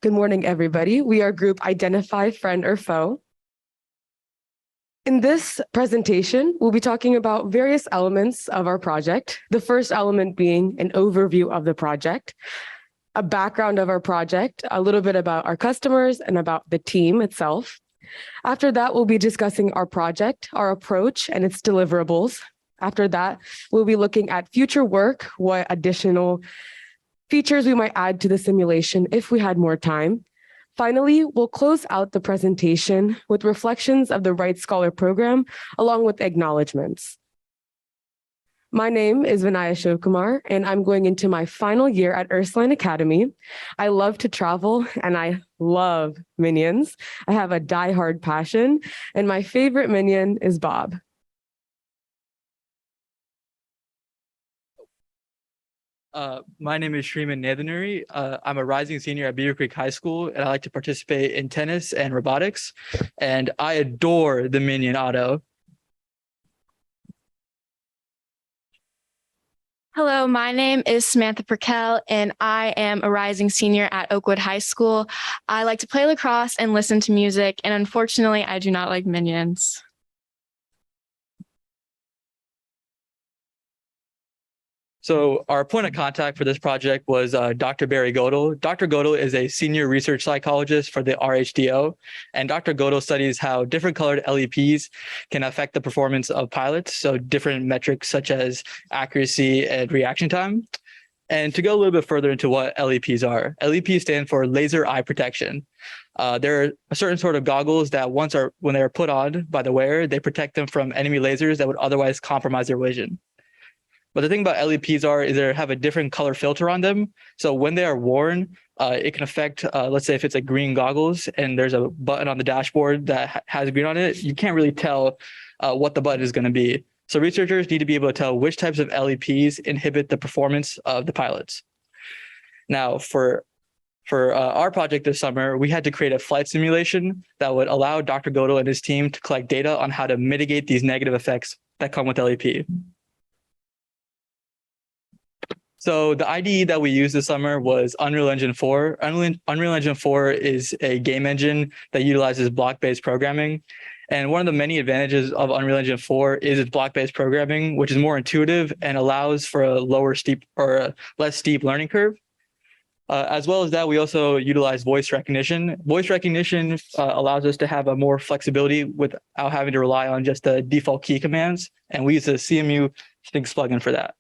Good morning, everybody. We are group Identify Friend or Foe. In this presentation, we'll be talking about various elements of our project. The first element being an overview of the project, a background of our project, a little bit about our customers and about the team itself. After that, we'll be discussing our project, our approach, and its deliverables. After that, we'll be looking at future work, what additional features we might add to the simulation if we had more time. Finally, we'll close out the presentation with reflections of the Right Scholar program, along with acknowledgements. My name is Vinaya Shivkumar, and I'm going into my final year at Ursuline Academy. I love to travel, and I love minions. I have a diehard passion, and my favorite minion is Bob. My name is Shreeman Nathanuri. I'm a rising senior at Beaver Creek High School, and I like to participate in tennis and robotics. And I adore the Minion Auto. Hello, my name is Samantha Perkel, and I am a rising senior at Oakwood High School. I like to play lacrosse and listen to music, and unfortunately, I do not like minions. So our point of contact for this project was Dr. Barry Godel. Dr. Godel is a senior research psychologist for the RHDO, and Dr. Godel studies how different colored LEPs can affect the performance of pilots, so different metrics such as accuracy and reaction time. And to go a little bit further into what LEPs are, LEPs stand for laser eye protection. There are a certain sort of goggles that when they are put on by the wearer, they protect them from enemy lasers that would otherwise compromise their vision. But the thing about LEPs is they have a different color filter on them. So when they are worn, it can affect, let's say if it's a green goggles and there's a button on the dashboard that has green on it, you can't really tell what the button is going to be. So researchers need to be able to tell which types of LEPs inhibit the performance of the pilots. Now, for our project this summer, we had to create a flight simulation that would allow Dr. Godel and his team to collect data on how to mitigate these negative effects that come with LEP. So the IDE that we used this summer was Unreal Engine 4. Unreal Engine 4 is a game engine that utilizes block-based programming. And one of the many advantages of Unreal Engine 4 is its block-based programming, which is more intuitive and allows for a less steep learning curve. As well as that, we also utilize voice recognition. Voice recognition allows us to have a more flexibility without having to rely on just the default key commands. And we use the CMU Sphinx plugin for that.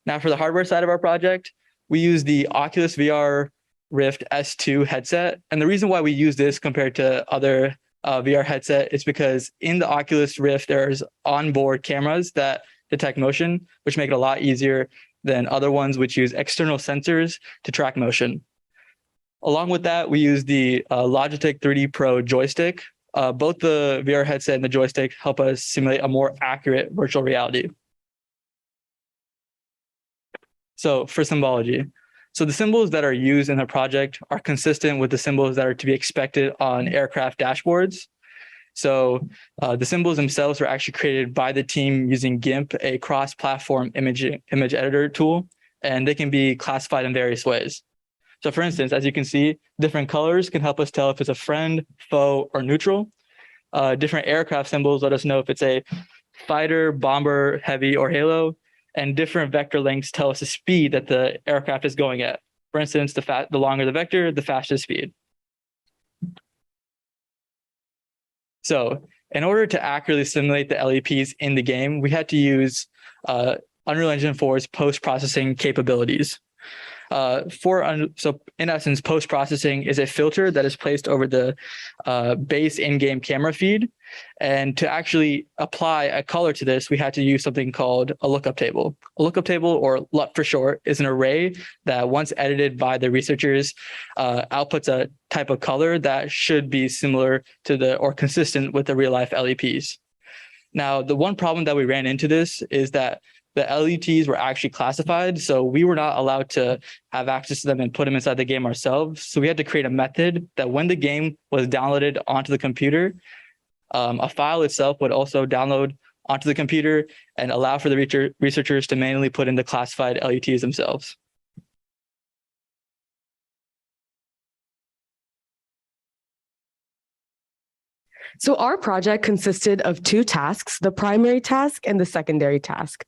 Now, for the hardware side of our project, we use the Oculus VR Rift S2 headset. And the reason why we use this compared to other VR headset is because in the Oculus Rift, there's onboard cameras that detect motion, which make it a lot easier than other ones which use external sensors to track motion. Along with that, we use the Logitech 3D Pro joystick. Both the VR headset and the joystick help us simulate a more accurate virtual reality. So for symbology, so the symbols that are used in the project are consistent with the symbols that are to be expected on aircraft dashboards. So the symbols themselves were actually created by the team using GIMP, a cross-platform image editor tool, and they can be classified in various ways. So for instance, as you can see, different colors can help us tell if it's a friend, foe, or neutral. Different aircraft symbols let us know if it's a fighter, bomber, heavy, or halo. And different vector lengths tell us the speed that the aircraft is going at. For instance, the longer the vector, the faster the speed. So in order to accurately simulate the LEPs in the game, we had to use Unreal Engine 4's post-processing capabilities. So in essence, post-processing is a filter that is placed over the base in-game camera feed. And to actually apply a color to this, we had to use something called a lookup table. A lookup table, or LUT for short, is an array that once edited by the researchers outputs a type of color that should be similar to or consistent with the real-life LEPs. Now, the one problem that we ran into this is that the LETs were actually classified, so we were not allowed to have access to them and put them inside the game ourselves. So we had to create a method that when the game was downloaded onto the computer, a file itself would also download onto the computer and allow for the researchers to manually put in the classified LETs themselves. So our project consisted of two tasks, the primary task and the secondary task.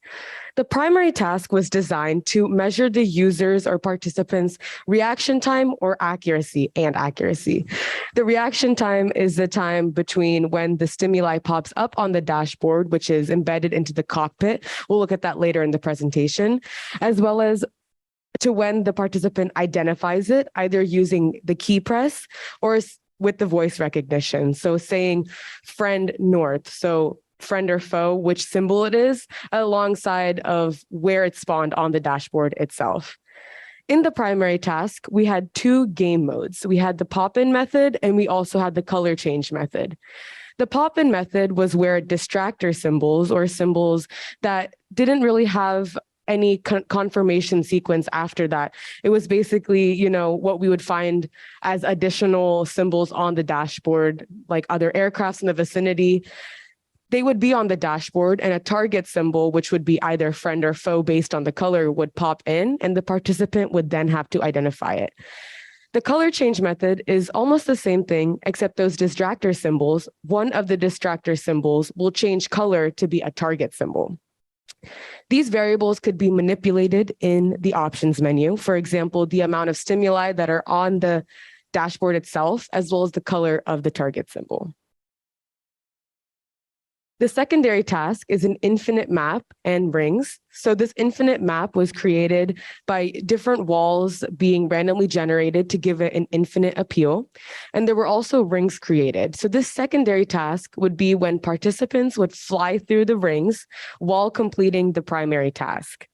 The primary task was designed to measure the user's or participants' reaction time or accuracy. The reaction time is the time between when the stimuli pops up on the dashboard, which is embedded into the cockpit. We'll look at that later in the presentation, as well as to when the participant identifies it, either using the key press or with the voice recognition. So saying friend north. So friend or foe, which symbol it is, alongside of where it spawned on the dashboard itself. In the primary task, we had two game modes. We had the pop-in method, and we also had the color change method. The pop-in method was where distractor symbols or symbols that didn't really have any confirmation sequence after that. It was basically, what we would find as additional symbols on the dashboard, like other aircrafts in the vicinity. They would be on the dashboard, and a target symbol, which would be either friend or foe based on the color, would pop in, and the participant would then have to identify it. The color change method is almost the same thing, except those distractor symbols, one of the distractor symbols will change color to be a target symbol. These variables could be manipulated in the options menu. For example, the amount of stimuli that are on the dashboard itself, as well as the color of the target symbol. The secondary task is an infinite map and rings. So this infinite map was created by different walls being randomly generated to give it an infinite appeal. And there were also rings created. So this secondary task would be when participants would fly through the rings while completing the primary task.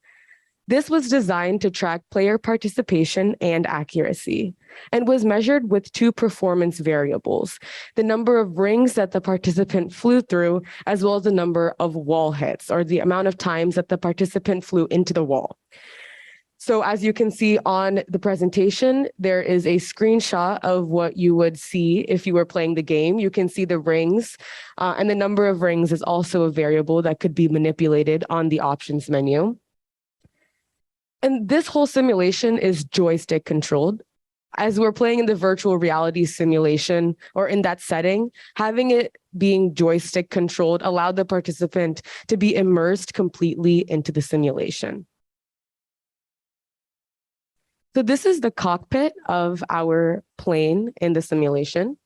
This was designed to track player participation and accuracy, and was measured with two performance variables: the number of rings that the participant flew through, as well as the number of wall hits, or the amount of times that the participant flew into the wall. So as you can see on the presentation, there is a screenshot of what you would see if you were playing the game. You can see the rings, and the number of rings is also a variable that could be manipulated on the options menu. And this whole simulation is joystick controlled. As we're playing in the virtual reality simulation or in that setting, having it being joystick controlled allowed the participant to be immersed completely into the simulation. So this is the cockpit of our plane in the simulation.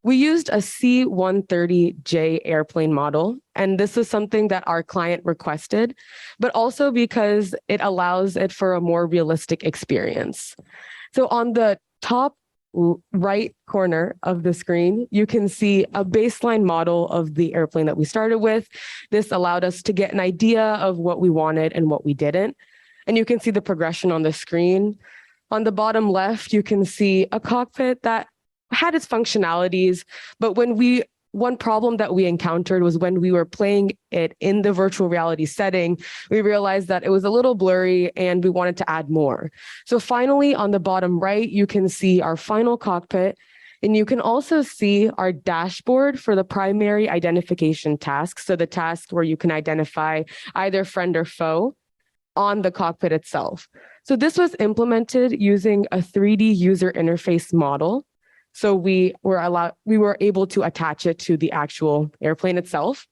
We used a C-130J airplane model, and this is something that our client requested, but also because it allows it for a more realistic experience. So on the top right corner of the screen, you can see a baseline model of the airplane that we started with. This allowed us to get an idea of what we wanted and what we didn't. And you can see the progression on the screen. On the bottom left, you can see a cockpit that had its functionalities, but one problem that we encountered was when we were playing it in the virtual reality setting, we realized that it was a little blurry and we wanted to add more. So finally, on the bottom right, you can see our final cockpit, and you can also see our dashboard for the primary identification task. So the task where you can identify either friend or foe on the cockpit itself. So this was implemented using a 3D user interface model. So we were able to attach it to the actual airplane itself,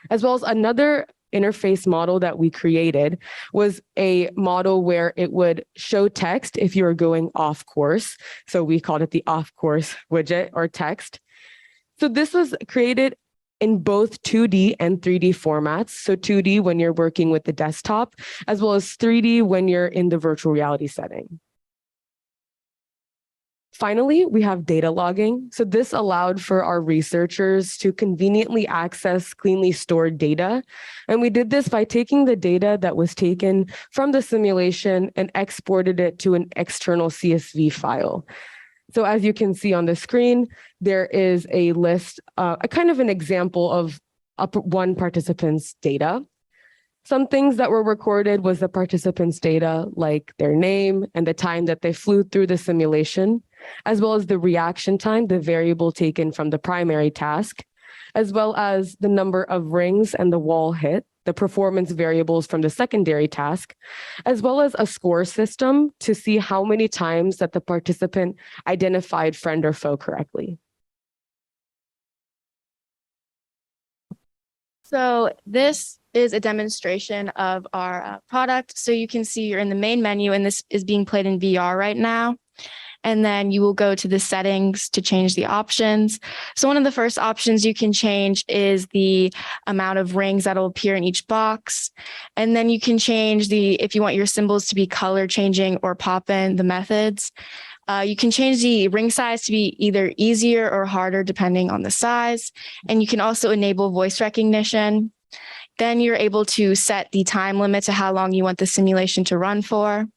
as well as another interface model that we created was a model where it would show text if you were going off course. So we called it the off course widget or text. So this was created in both 2D and 3D formats. So 2D when you're working with the desktop, as well as 3D when you're in the virtual reality setting. Finally, we have data logging. So this allowed for our researchers to conveniently access cleanly stored data. And we did this by taking the data that was taken from the simulation and exported it to an external CSV file. So as you can see on the screen, there is a list, a kind of an example of one participant's data. Some things that were recorded was the participants' data, like their name and the time that they flew through the simulation, as well as the reaction time, the variable taken from the primary task, as well as the number of rings and the wall hit, the performance variables from the secondary task, as well as a score system to see how many times that the participant identified friend or foe correctly. So this is a demonstration of our product. So you can see you're in the main menu and this is being played in VR right now. And then you will go to the settings to change the options. So one of the first options you can change is the amount of rings that will appear in each box. And then you can change if you want your symbols to be color changing or pop in the methods. You can change the ring size to be either easier or harder depending on the size. And you can also enable voice recognition. Then you're able to set the time limit to how long you want the simulation to run for.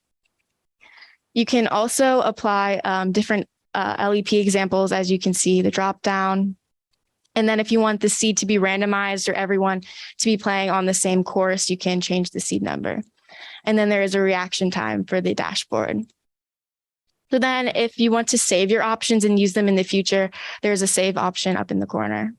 You can also apply different LEP examples, as you can see the drop down. And then if you want the seed to be randomized or everyone to be playing on the same course, you can change the seed number. And then there is a reaction time for the dashboard. So then if you want to save your options and use them in the future, there's a save option up in the corner.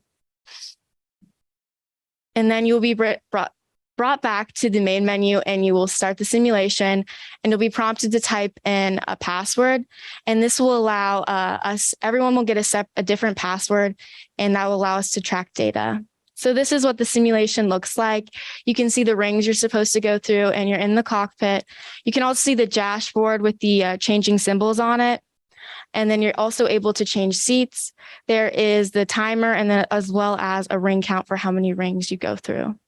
And then you'll be brought back to the main menu and you will start the simulation and you'll be prompted to type in a password. And this will allow everyone will get a different password, and that will allow us to track data. So this is what the simulation looks like. You can see the rings you're supposed to go through and you're in the cockpit. You can also see the dashboard with the changing symbols on it. And then you're also able to change seats. There is the timer and then as well as a ring count for how many rings you go through.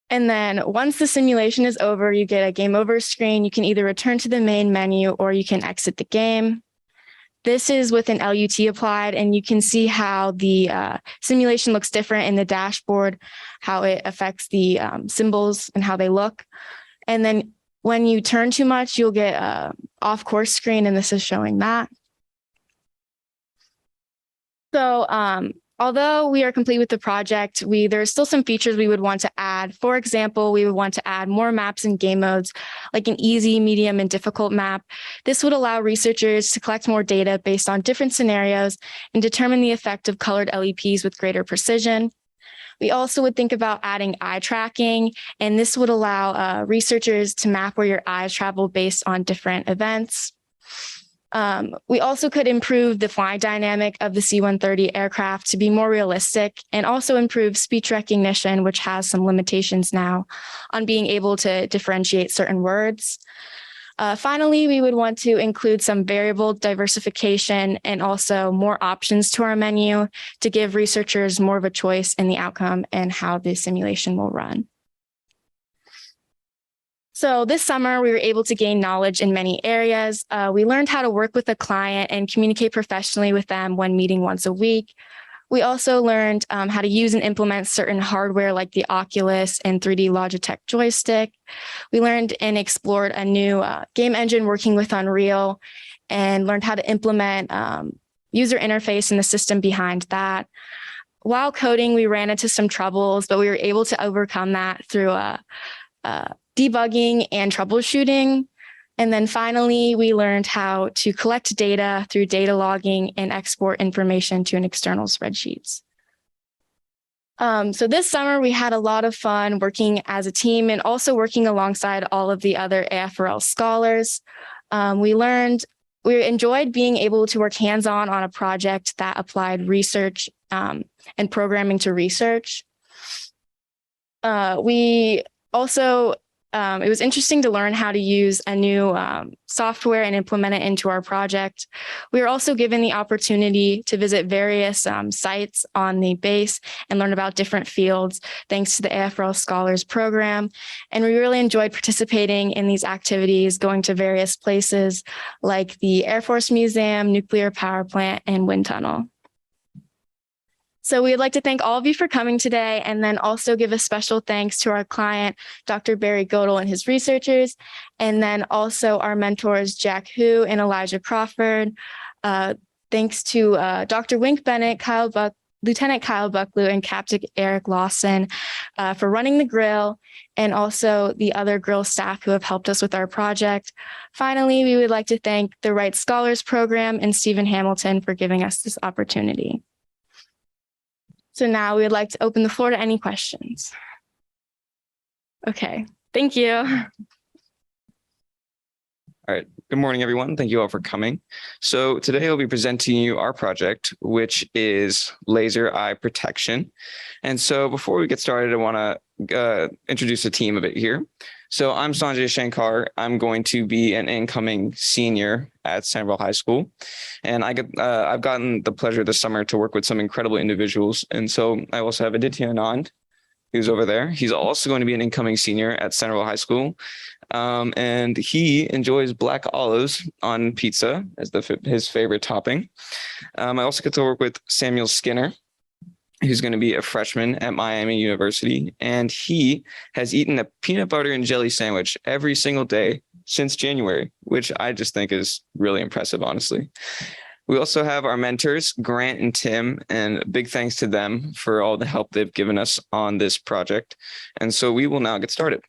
And then once the simulation is over, you get a game over screen. You can either return to the main menu or you can exit the game. This is with an LUT applied, and you can see how the simulation looks different in the dashboard, how it affects the symbols and how they look. And then when you turn too much, you'll get a off course screen, and this is showing that. So although we are complete with the project, there are still some features we would want to add. For example, we would want to add more maps and game modes, like an easy, medium, and difficult map. This would allow researchers to collect more data based on different scenarios and determine the effect of colored LEPs with greater precision. We also would think about adding eye tracking, and this would allow researchers to map where your eyes travel based on different events. We also could improve the flying dynamic of the C-130 aircraft to be more realistic, and also improve speech recognition, which has some limitations now on being able to differentiate certain words. Finally, we would want to include some variable diversification and also more options to our menu to give researchers more of a choice in the outcome and how the simulation will run. So this summer, we were able to gain knowledge in many areas. We learned how to work with a client and communicate professionally with them when meeting once a week. We also learned how to use and implement certain hardware like the Oculus and 3D Logitech joystick. We learned and explored a new game engine working with Unreal and learned how to implement user interface and the system behind that. While coding, we ran into some troubles, but we were able to overcome that through debugging and troubleshooting. And then finally, we learned how to collect data through data logging and export information to an external spreadsheets. So this summer, we had a lot of fun working as a team and also working alongside all of the other AFRL scholars. We enjoyed being able to work hands-on on a project that applied research and programming to research. It was interesting to learn how to use a new software and implement it into our project. We were also given the opportunity to visit various sites on the base and learn about different fields, thanks to the AFRL Scholars Program. And we really enjoyed participating in these activities, going to various places like the Air Force Museum, nuclear power plant, and wind tunnel. So we'd like to thank all of you for coming today, and then also give a special thanks to our client, Dr. Barry Godel and his researchers, and then also our mentors, Jack Hu and Elijah Crawford. Thanks to Dr. Wink Bennett, Lieutenant Kyle Bucklew, and Captain Eric Lawson for running the grill, and also the other grill staff who have helped us with our project. Finally, we would like to thank the Wright Scholars Program and Stephen Hamilton for giving us this opportunity. So now we would like to open the floor to any questions. Okay, thank you. All All right. Good morning, everyone. Thank you all for coming. So today I'll be presenting you our project, which is laser eye protection. And so before we get started, I want to introduce the team a bit here. So I'm Sanjay Shankar. I'm going to be an incoming senior at Centerville High School. And I've gotten the pleasure this summer to work with some incredible individuals. And so I also have Aditya Anand, who's over there. He's also going to be an incoming senior at Centerville High School. And he enjoys black olives on pizza as his favorite topping. I also get to work with Samuel Skinner, who's going to be a freshman at Miami University. And he has eaten a peanut butter and jelly sandwich every single day since January, which I just think is really impressive, honestly. We also have our mentors, Grant and Tim, and big thanks to them for all the help they've given us on this project. And so we will now get started.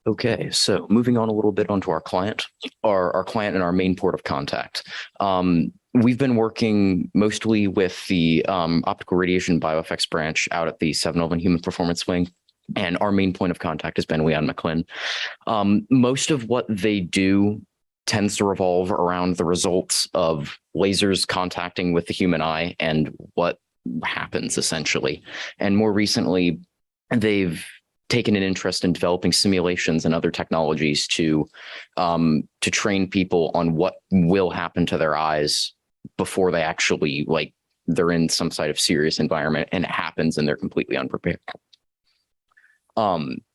Okay, so moving on a little bit onto our client, our client and our main port of contact. We've been working mostly with the optical radiation bioeffects branch out at the 711 Human Performance Wing, and our main point of contact has been Leon McClin. Most of what they do tends to revolve around the results of lasers contacting with the human eye and what happens essentially. And more recently, they've taken an interest in developing simulations and other technologies to train people on what will happen to their eyes before they actually, like, they're in some sort of serious environment and it happens and they're completely unprepared.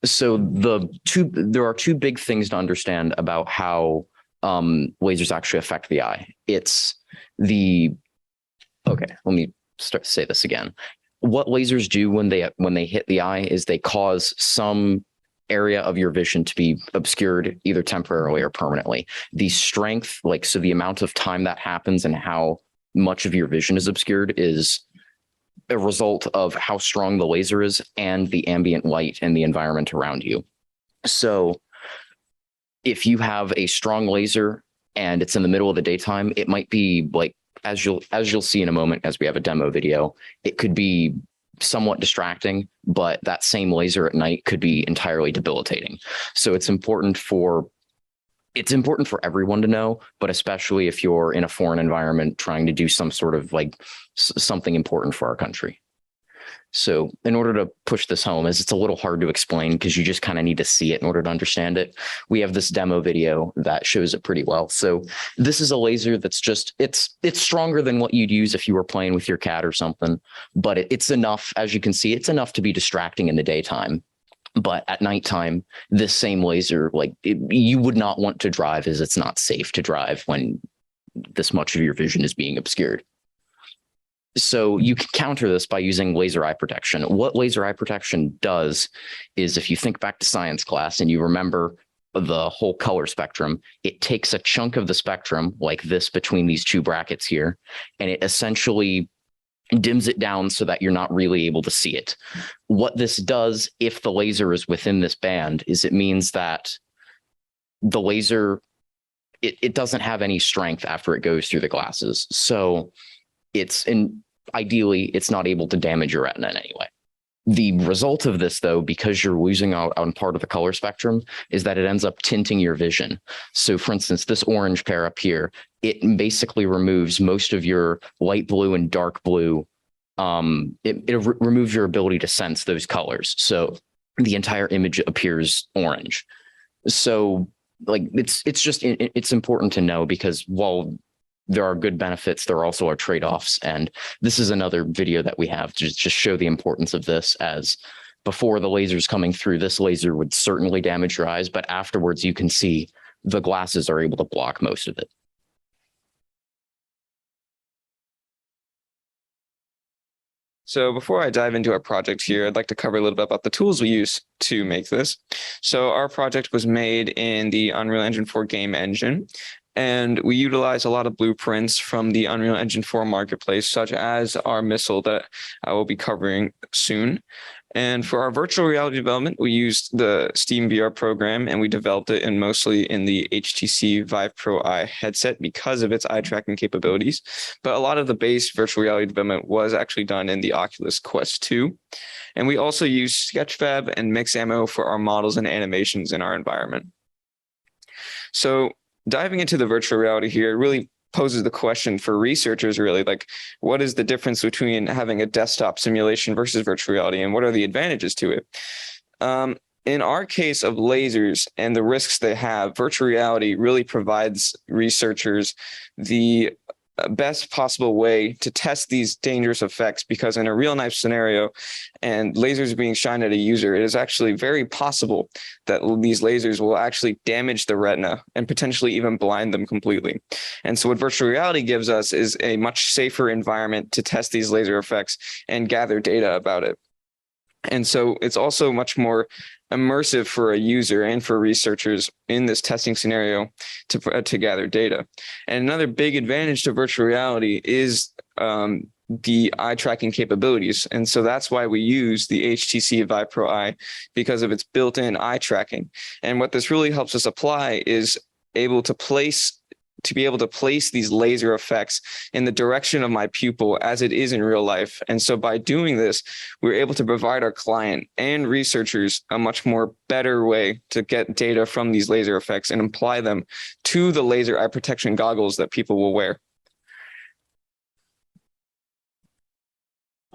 So there are two big things to understand about how lasers actually affect the eye. Okay, let me say this again. What lasers do when they hit the eye is they cause some area of your vision to be obscured either temporarily or permanently. The strength, so the amount of time that happens and how much of your vision is obscured is a result of how strong the laser is and the ambient light and the environment around you. So if you have a strong laser and it's in the middle of the daytime, it might be as you'll see in a moment, as we have a demo video, it could be somewhat distracting, but that same laser at night could be entirely debilitating. So it's important for everyone to know, but especially if you're in a foreign environment trying to do some sort of something important for our country. So in order to push this home, as it's a little hard to explain because you just kind of need to see it in order to understand it, we have this demo video that shows it pretty well. So this is a laser that's it's stronger than what you'd use if you were playing with your cat or something, but it's enough, as you can see, it's enough to be distracting in the daytime. But at nighttime, this same laser, you would not want to drive, as it's not safe to drive when this much of your vision is being obscured. So you can counter this by using laser eye protection. What laser eye protection does is, if you think back to science class and you remember the whole color spectrum, it takes a chunk of the spectrum like this between these two brackets here, and it essentially dims it down so that you're not really able to see it. What this does, if the laser is within this band, is it means that the laser, it doesn't have any strength after it goes through the glasses. So ideally, it's not able to damage your retina in any way. The result of this, though, because you're losing out on part of the color spectrum, is that it ends up tinting your vision. So, for instance, this orange pair up here, it basically removes most of your light blue and dark blue. It removes your ability to sense those colors. So the entire image appears orange. So, it's important to know, because while there are good benefits, there also are trade-offs. And this is another video that we have to just show the importance of this, as before the laser's coming through, this laser would certainly damage your eyes, but afterwards you can see the glasses are able to block most of it. So before I dive into our project here, I'd like to cover a little bit about the tools we use to make this. So our project was made in the Unreal Engine 4 game engine, and we utilize a lot of blueprints from the Unreal Engine 4 marketplace, such as our missile that I will be covering soon. And for our virtual reality development, we used the Steam VR program, and we developed it mostly in the HTC Vive Pro Eye headset because of its eye tracking capabilities. But a lot of the base virtual reality development was actually done in the Oculus Quest 2. And we also use Sketchfab and Mixamo for our models and animations in our environment. So diving into the virtual reality here, it really poses the question for researchers, really, like, what is the difference between having a desktop simulation versus virtual reality, and what are the advantages to it? In our case of lasers and the risks they have, virtual reality really provides researchers the best possible way to test these dangerous effects, because in a real life scenario and lasers being shined at a user, it is actually very possible that these lasers will actually damage the retina and potentially even blind them completely. And so what virtual reality gives us is a much safer environment to test these laser effects and gather data about it. And so it's also much more immersive for a user and for researchers in this testing scenario to gather data. And another big advantage to virtual reality is the eye tracking capabilities. And so that's why we use the HTC Vive Pro Eye, because of its built-in eye tracking. And what this really helps us apply is to be able to place these laser effects in the direction of my pupil as it is in real life. And so by doing this, we're able to provide our client and researchers a much more better way to get data from these laser effects and apply them to the laser eye protection goggles that people will wear.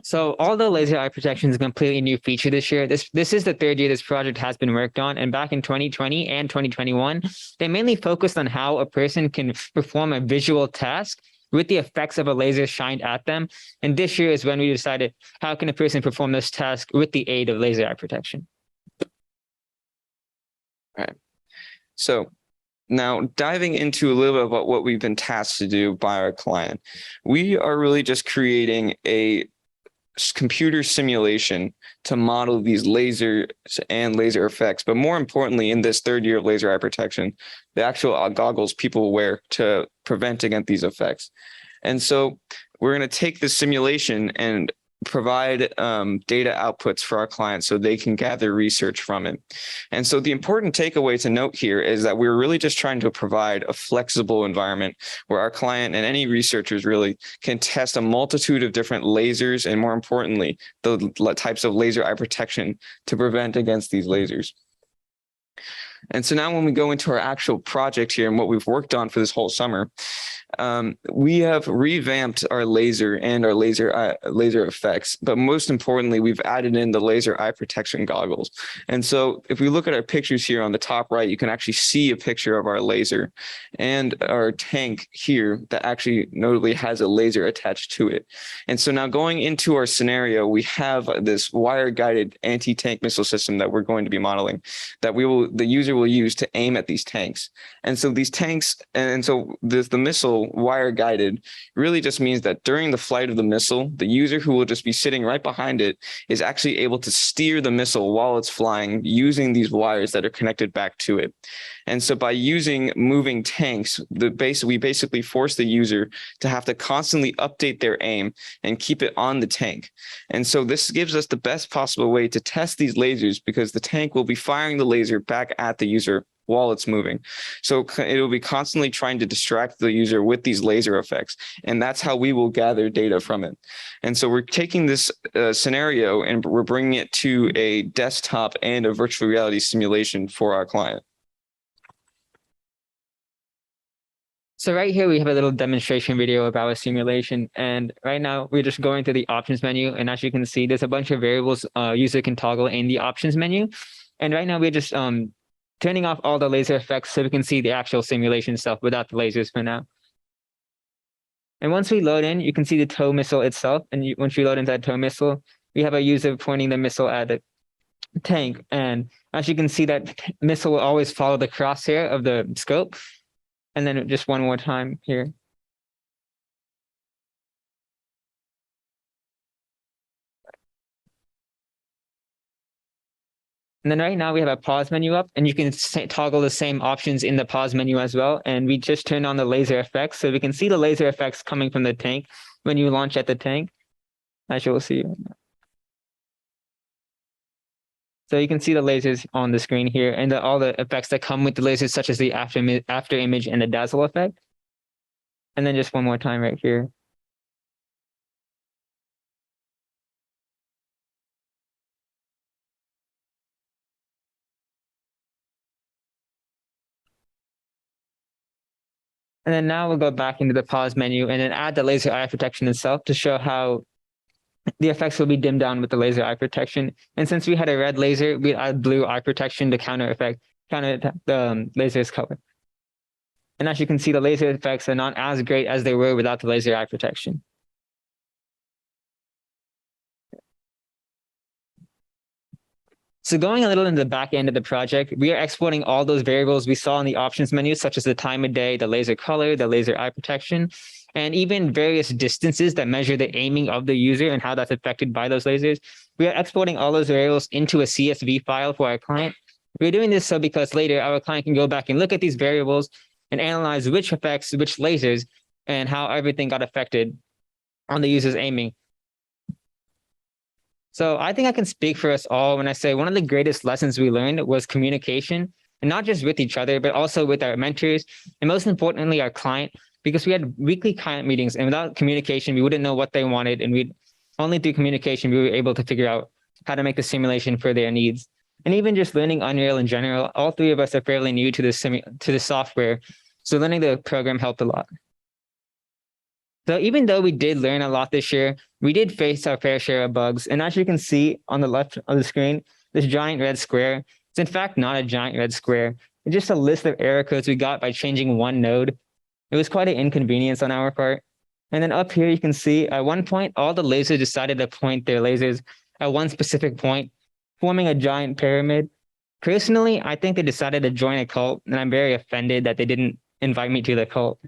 So all the laser eye protection is a completely new feature this year. This is the third year this project has been worked on. And back in 2020 and 2021, they mainly focused on how a person can perform a visual task with the effects of a laser shined at them. And this year is when we decided, how can a person perform this task with the aid of laser eye protection? All right. So now diving into a little bit about what we've been tasked to do by our client, we are really just creating a computer simulation to model these lasers and laser effects. But more importantly, in this third year of laser eye protection, the actual goggles people wear to prevent against these effects. And so we're going to take this simulation and provide data outputs for our clients so they can gather research from it. And so the important takeaway to note here is that we're really just trying to provide a flexible environment where our client and any researchers really can test a multitude of different lasers, and more importantly, the types of laser eye protection to prevent against these lasers. And so now when we go into our actual project here and what we've worked on for this whole summer, we have revamped our laser and our laser effects, but most importantly, we've added in the laser eye protection goggles. And so if we look at our pictures here on the top right, you can actually see a picture of our laser and our tank here that actually notably has a laser attached to it. And so now going into our scenario, we have this wire guided anti-tank missile system that we're going to be modeling that the user will use to aim at these tanks. And so these tanks, and so the missile wire guided really just means that during the flight of the missile, the user who will just be sitting right behind it is actually able to steer the missile while it's flying using these wires that are connected back to it. And so by using moving tanks, we basically force the user to have to constantly update their aim and keep it on the tank. And so this gives us the best possible way to test these lasers, because the tank will be firing the laser back at the user while it's moving. So it will be constantly trying to distract the user with these laser effects. And that's how we will gather data from it. And so we're taking this scenario and we're bringing it to a desktop and a virtual reality simulation for our client. So right here, we have a little demonstration video about a simulation. And right now we're just going to the options menu. And as you can see, there's a bunch of variables user can toggle in the options menu. And right now we're just turning off all the laser effects so we can see the actual simulation stuff without the lasers for now. And once we load in, you can see the tow missile itself. And once you load into that tow missile, we have a user pointing the missile at the tank. And as you can see, that missile will always follow the crosshair of the scope. And then just one more time here. And then right now we have a pause menu up, and you can toggle the same options in the pause menu as well. And we just turned on the laser effects, so we can see the laser effects coming from the tank when you launch at the tank, as you'll see. So you can see the lasers on the screen here, and all the effects that come with the lasers, such as the after image and the dazzle effect. And then just one more time right here. And then now we'll go back into the pause menu and then add the laser eye protection itself to show how the effects will be dimmed down with the laser eye protection. And since we had a red laser, we add blue eye protection to counter the laser's color. And as you can see, the laser effects are not as great as they were without the laser eye protection. So going a little into the back end of the project, we are exporting all those variables we saw in the options menu, such as the time of day, the laser color, the laser eye protection, and even various distances that measure the aiming of the user and how that's affected by those lasers. We are exporting all those variables into a CSV file for our client. We're doing this so because later our client can go back and look at these variables and analyze which affects which lasers and how everything got affected on the user's aiming. So I think I can speak for us all when I say one of the greatest lessons we learned was communication, and not just with each other, but also with our mentors, and most importantly, our client, because we had weekly client meetings, and without communication, we wouldn't know what they wanted. And we only through communication, we were able to figure out how to make the simulation for their needs. And even just learning Unreal in general, all three of us are fairly new to the software. So learning the program helped a lot. So even though we did learn a lot this year, we did face our fair share of bugs. And as you can see on the left of the screen, this giant red square, it's in fact not a giant red square. It's just a list of error codes we got by changing one node. It was quite an inconvenience on our part. And then up here, you can see at one point, all the lasers decided to point their lasers at one specific point, forming a giant pyramid. Personally, I think they decided to join a cult, and I'm very offended that they didn't invite me to the cult.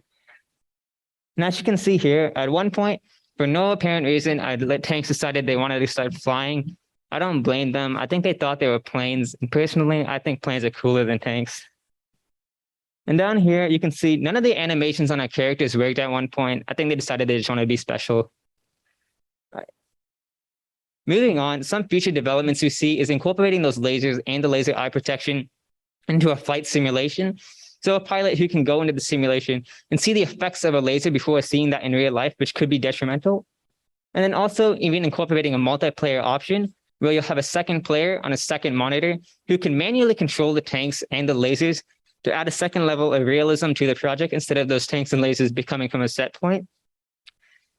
And as you can see here, at one point, for no apparent reason, tanks decided they wanted to start flying. I don't blame them. I think they thought they were planes. And personally, I think planes are cooler than tanks. And down here, you can see none of the animations on our characters worked at one point. I think they decided they just want to be special. Right. Moving on, some future developments we see is incorporating those lasers and the laser eye protection into a flight simulation. So a pilot who can go into the simulation and see the effects of a laser before seeing that in real life, which could be detrimental. And then also even incorporating a multiplayer option where you'll have a second player on a second monitor who can manually control the tanks and the lasers to add a second level of realism to the project instead of those tanks and lasers becoming from a set point.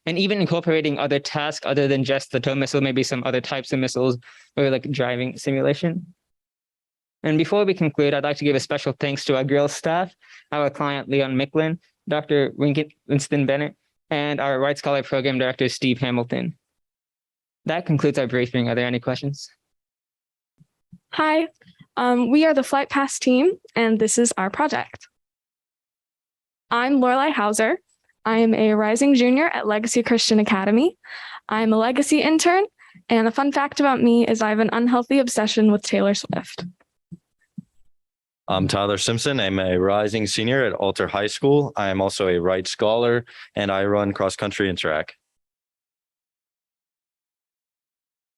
And even incorporating other tasks other than just the tow missile, maybe some other types of missiles or like driving simulation. And before we conclude, I'd like to give a special thanks to our grill staff, our client, Leon Micklin, Dr. Winston Bennett, and our Right Scholar Program Director, Steve Hamilton. That concludes our briefing. Are there any questions? Hi, we are the Flight Pass team, and this is our project. I'm Lorelei Hauser. I am a rising junior at Legacy Christian Academy. I'm a Legacy intern, and a fun fact about me is I have an unhealthy obsession with Taylor Swift. I'm Tyler Simpson. I'm a rising senior at Alter High School. I am also a Wright Scholar, and I run cross country and track.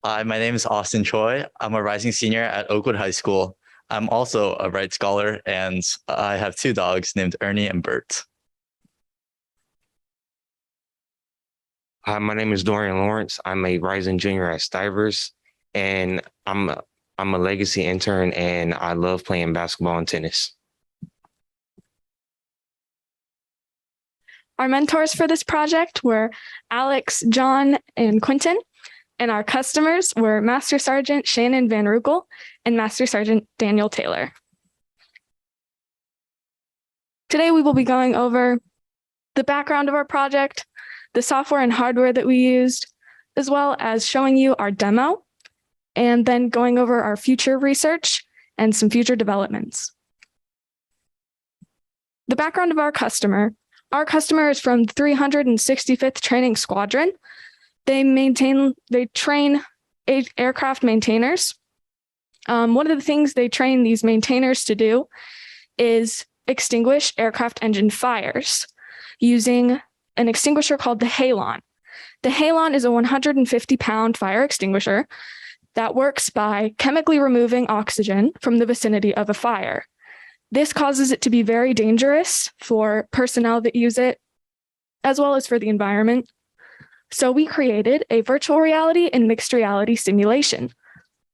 Hi, my name is Austin Choi. I'm a rising senior at Oakwood High School. I'm also a Wright Scholar, and I have two dogs named Ernie and Bert. Hi, my name is Dorian Lawrence. I'm a rising junior at Stivers, and I'm a Legacy intern, and I love playing basketball and tennis. Our mentors for this project were Alex, John, and Quentin, and our customers were Master Sergeant Shannon Van Rukel and Master Sergeant Daniel Taylor. Today, we will be going over the background of our project, the software and hardware that we used, as well as showing you our demo, and then going over our future research and some future developments. The background of our customer is from the 365th Training Squadron. They train aircraft maintainers. One of the things they train these maintainers to do is extinguish aircraft engine fires using an extinguisher called the Halon. The Halon is a 150-pound fire extinguisher that works by chemically removing oxygen from the vicinity of a fire. This causes it to be very dangerous for personnel that use it, as well as for the environment. So we created a virtual reality and mixed reality simulation.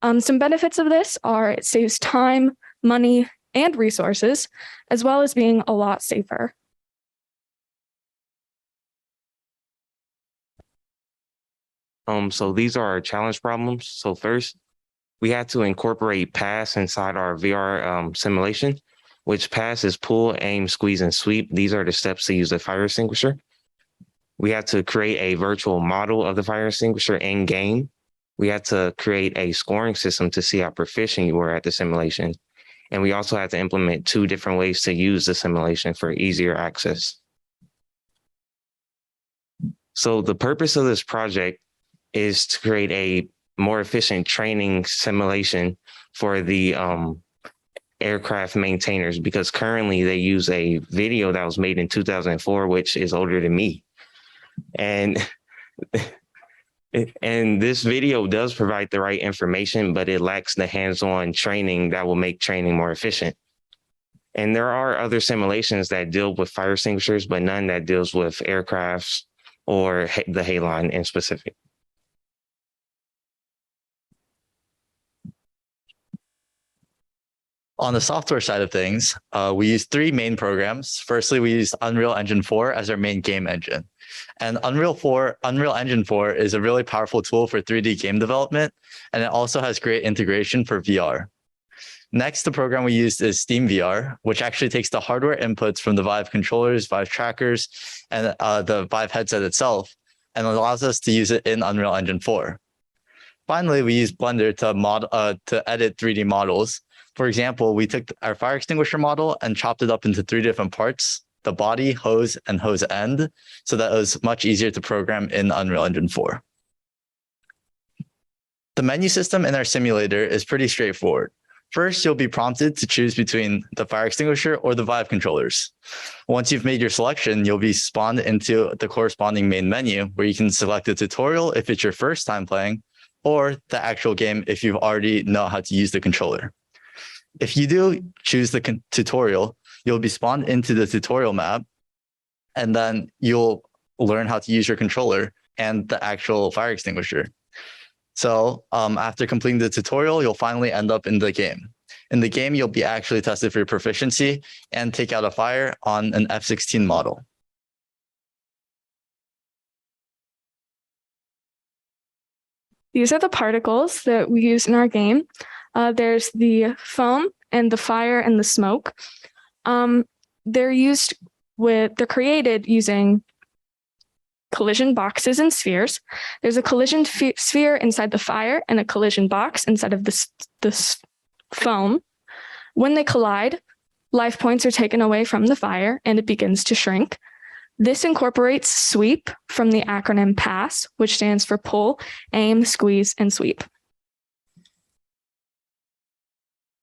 Some benefits of this are it saves time, money, and resources, as well as being a lot safer. So these are our challenge problems. So first, we had to incorporate pass inside our VR simulation, which pass is pull, aim, squeeze, and sweep. These are the steps to use a fire extinguisher. We had to create a virtual model of the fire extinguisher in game. We had to create a scoring system to see how proficient you were at the simulation. And we also had to implement 2 different ways to use the simulation for easier access. So the purpose of this project is to create a more efficient training simulation for the aircraft maintainers, because currently they use a video that was made in 2004, which is older than me. And this video does provide the right information, but it lacks the hands-on training that will make training more efficient. And there are other simulations that deal with fire extinguishers, but none that deals with aircrafts or the Halon in specific. On the software side of things, we use 3 main programs. Firstly, we use Unreal Engine 4 as our main game engine. And Unreal Engine 4 is a really powerful tool for 3D game development, and it also has great integration for VR. Next, the program we used is Steam VR, which actually takes the hardware inputs from the Vive controllers, Vive trackers, and the Vive headset itself, and allows us to use it in Unreal Engine 4. Finally, we use Blender to edit 3D models. For example, we took our fire extinguisher model and chopped it up into 3 different parts: the body, hose, and hose end, so that it was much easier to program in Unreal Engine 4. The menu system in our simulator is pretty straightforward. First, you'll be prompted to choose between the fire extinguisher or the Vive controllers. Once you've made your selection, you'll be spawned into the corresponding main menu, where you can select a tutorial if it's your first time playing, or the actual game if you already know how to use the controller. If you do choose the tutorial, you'll be spawned into the tutorial map, and then you'll learn how to use your controller and the actual fire extinguisher. So after completing the tutorial, you'll finally end up in the game. In the game, you'll be actually tested for your proficiency and take out a fire on an F-16 model. These are the particles that we use in our game. There's the foam and the fire and the smoke. They're created using collision boxes and spheres. There's a collision sphere inside the fire and a collision box inside of this foam. When they collide, life points are taken away from the fire and it begins to shrink. This incorporates sweep from the acronym PASS, which stands for pull, aim, squeeze, and sweep.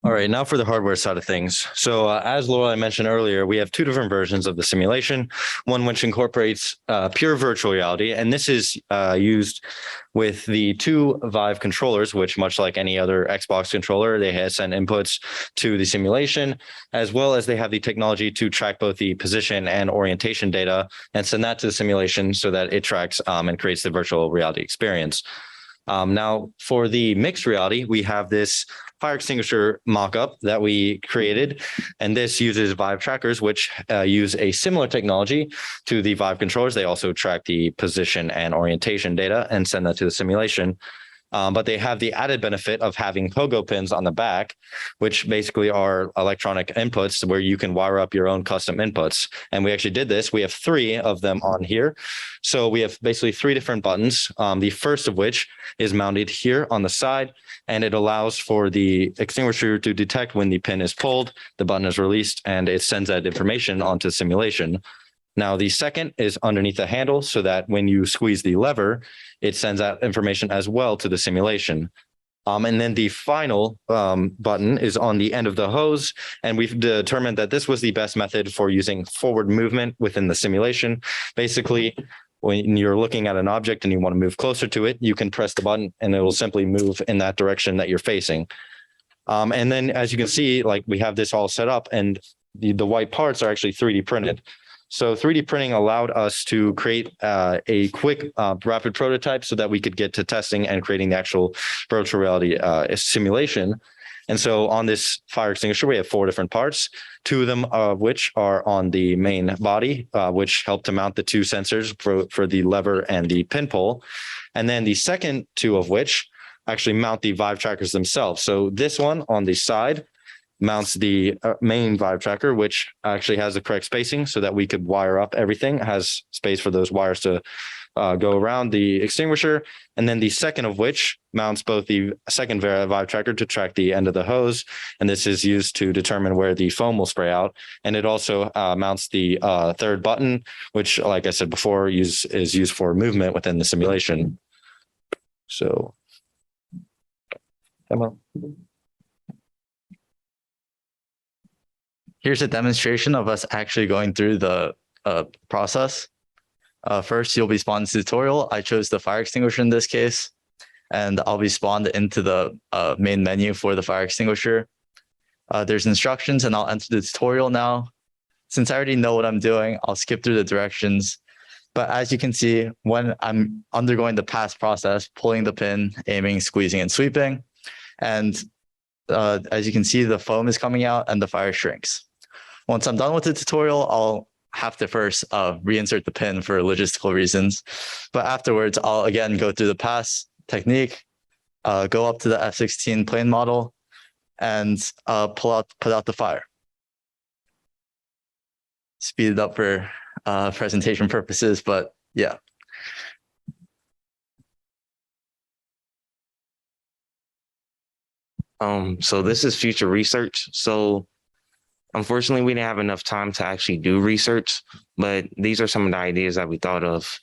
All right, now for the hardware side of things. So as Laura mentioned earlier, we have 2 different versions of the simulation, one which incorporates pure virtual reality, and this is used with the 2 Vive controllers, which, much like any other Xbox controller, they send inputs to the simulation, as well as they have the technology to track both the position and orientation data and send that to the simulation so that it tracks and creates the virtual reality experience. Now, for the mixed reality, we have this fire extinguisher mock-up that we created, and this uses Vive trackers, which use a similar technology to the Vive controllers. They also track the position and orientation data and send that to the simulation. But they have the added benefit of having pogo pins on the back, which basically are electronic inputs where you can wire up your own custom inputs. And we actually did this. We have 3 of them on here. So we have basically 3 different buttons, the first of which is mounted here on the side, and it allows for the extinguisher to detect when the pin is pulled, the button is released, and it sends that information onto the simulation. Now, the second is underneath the handle so that when you squeeze the lever, it sends that information as well to the simulation. And then the final button is on the end of the hose. And we've determined that this was the best method for using forward movement within the simulation. Basically, when you're looking at an object and you want to move closer to it, you can press the button and it will simply move in that direction that you're facing. And then, as you can see, like, we have this all set up, and the white parts are actually 3D printed. So 3D printing allowed us to create a quick, rapid prototype so that we could get to testing and creating the actual virtual reality simulation. And so on this fire extinguisher, we have 4 different parts, 2 of them of which are on the main body, which help to mount the 2 sensors for the lever and the pin pole. And then the second 2 of which actually mount the Vive trackers themselves. So this one on the side mounts the main Vive tracker, which actually has the correct spacing so that we could wire up everything. It has space for those wires to go around the extinguisher. And then the second of which mounts both the second Vive tracker to track the end of the hose. And this is used to determine where the foam will spray out. And it also mounts the third button, which, like I said before, is used for movement within the simulation. So, come on. Here's a demonstration of us actually going through the process. First, you'll be spawned to tutorial. I chose the fire extinguisher in this case, and I'll be spawned into the main menu for the fire extinguisher. There's instructions, and I'll enter the tutorial now. Since I already know what I'm doing, I'll skip through the directions. But as you can see, when I'm undergoing the pass process, pulling the pin, aiming, squeezing, and sweeping, and as you can see, the foam is coming out and the fire shrinks. Once I'm done with the tutorial, I'll have to first reinsert the pin for logistical reasons. But afterwards, I'll again go through the pass technique, go up to the F-16 plane model, and put out the fire. Speed it up for presentation purposes, but yeah. So this is future research. So unfortunately, we didn't have enough time to actually do research, but these are some of the ideas that we thought of.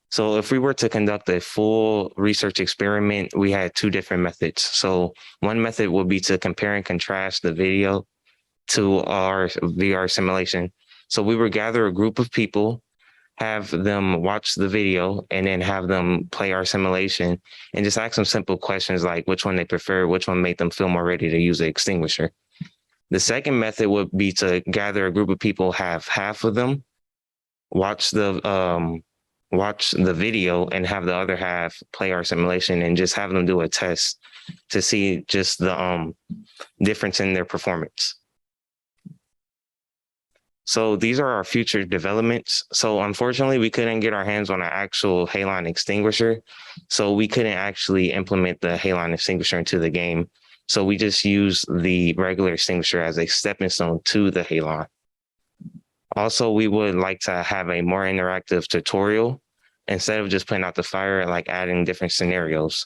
So if we were to conduct a full research experiment, we had 2 different methods. So one method would be to compare and contrast the video to our VR simulation. So we would gather a group of people, have them watch the video, and then have them play our simulation and just ask them simple questions like which one they prefer, which one made them feel more ready to use the extinguisher. The second method would be to gather a group of people, have half of them watch the video and have the other half play our simulation, and just have them do a test to see just the difference in their performance. So these are our future developments. So unfortunately, we couldn't get our hands on an actual halide extinguisher. So we couldn't actually implement the halide extinguisher into the game. So we just use the regular extinguisher as a stepping stone to the halide. Also, we would like to have a more interactive tutorial instead of just putting out the fire, like adding different scenarios.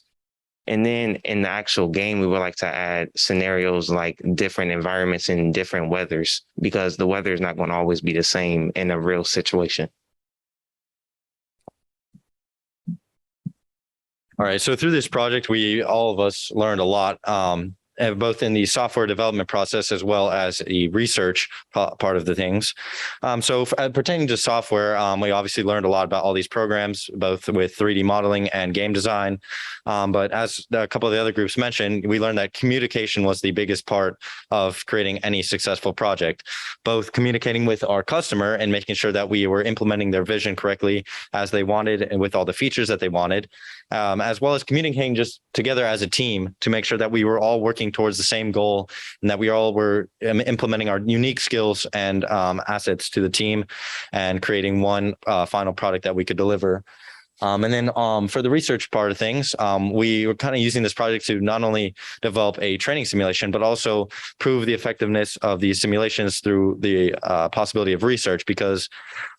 And then in the actual game, we would like to add scenarios like different environments and different weathers, because the weather is not going to always be the same in a real situation. All right. So through this project, all of us learned a lot, both in the software development process as well as the research part of the things. So pertaining to software, we obviously learned a lot about all these programs, both with 3D modeling and game design. But as a couple of the other groups mentioned, we learned that communication was the biggest part of creating any successful project, both communicating with our customer and making sure that we were implementing their vision correctly as they wanted and with all the features that they wanted, as well as communicating just together as a team to make sure that we were all working towards the same goal and that we all were implementing our unique skills and assets to the team and creating one final product that we could deliver. And then for the research part of things, we were kind of using this project to not only develop a training simulation, but also prove the effectiveness of these simulations through the possibility of research, because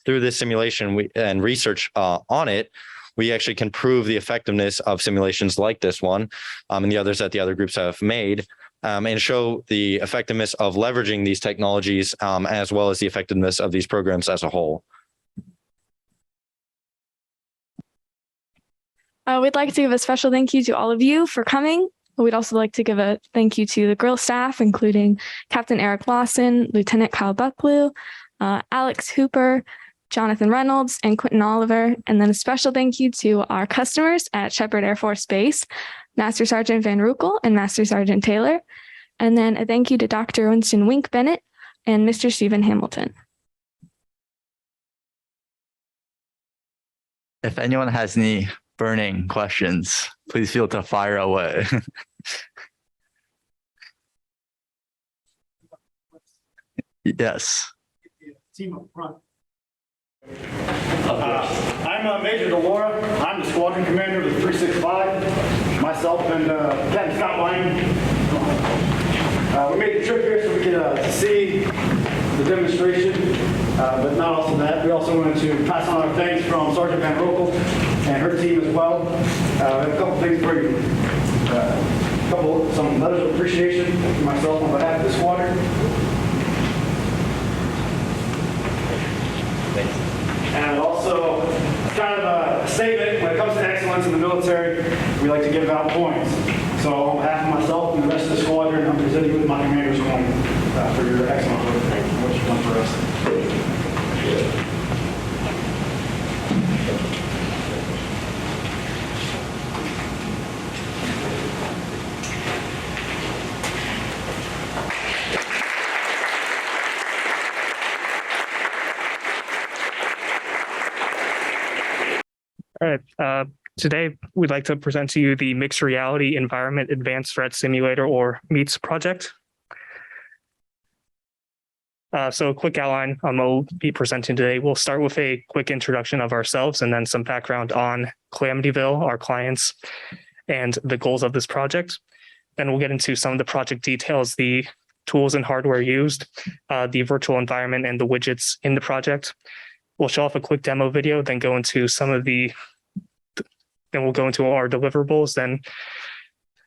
through this simulation and research on it, we actually can prove the effectiveness of simulations like this one and the others that the other groups have made, and show the effectiveness of leveraging these technologies as well as the effectiveness of these programs as a whole. We'd like to give a special thank you to all of you for coming. We'd also like to give a thank you to the grill staff, including Captain Eric Lawson, Lieutenant Kyle Bucklew, Alex Hooper, Jonathan Reynolds, and Quentin Oliver. And then a special thank you to our customers at Shepherd Air Force Base, Master Sergeant Van Rukel and Master Sergeant Taylor. And then a thank you to Dr. Winston Wink Bennett and Mr. Stephen Hamilton. If anyone has any burning questions, please feel to fire away. Yes. Team up front. I'm Major Delora. I'm the squadron commander of the 365. Myself and Captain Scott Lang. We made the trip here so we could see the demonstration, but not also that. We also wanted to pass on our thanks from Sergeant Van Rokel and her team as well. We have a couple things for you. Some letters of appreciation for myself on behalf of the squadron. And also, kind of a statement, when it comes to excellence in the military, we like to give out points. So on behalf of myself and the rest of the squadron, I'm presenting you with my commander's point for your excellent work. Thank you for what you've done for us. All right. Today, we'd like to present to you the Mixed Reality Environment Advanced Threat Simulator, or MEATS project. So a quick outline on what we'll be presenting today. We'll start with a quick introduction of ourselves and then some background on Calamityville, our clients, and the goals of this project. Then we'll get into some of the project details, the tools and hardware used, the virtual environment and the widgets in the project. We'll show off a quick demo video, then go into then we'll go into our deliverables, then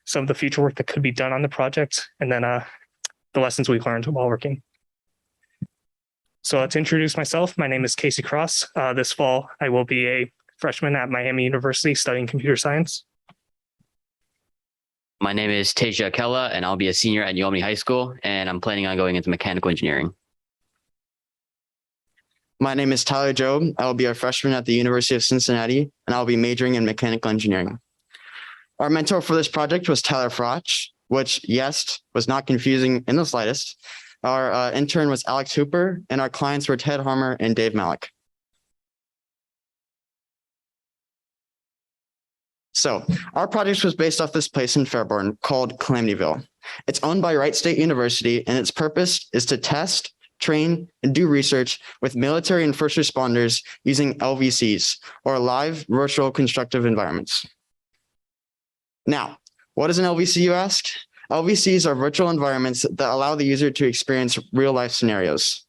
some of the future work that could be done on the project, and then the lessons we learned while working. So to introduce myself, my name is Casey Cross. This fall, I will be a freshman at Miami University studying computer science. My name is Teja Kella, and I'll be a senior at New Albany High School, and I'm planning on going into mechanical engineering. My name is Tyler Jobe. I will be a freshman at the University of Cincinnati, and I'll be majoring in mechanical engineering. Our mentor for this project was Tyler Froch, which, yes, was not confusing in the slightest. Our intern was Alex Hooper, and our clients were Ted Harmer and Dave Malik. So our project was based off this place in Fairborn called Calamityville. It's owned by Wright State University, and its purpose is to test, train, and do research with military and first responders using LVCs, or live virtual constructive environments. Now, what is an LVC, you ask? LVCs are virtual environments that allow the user to experience real-life scenarios.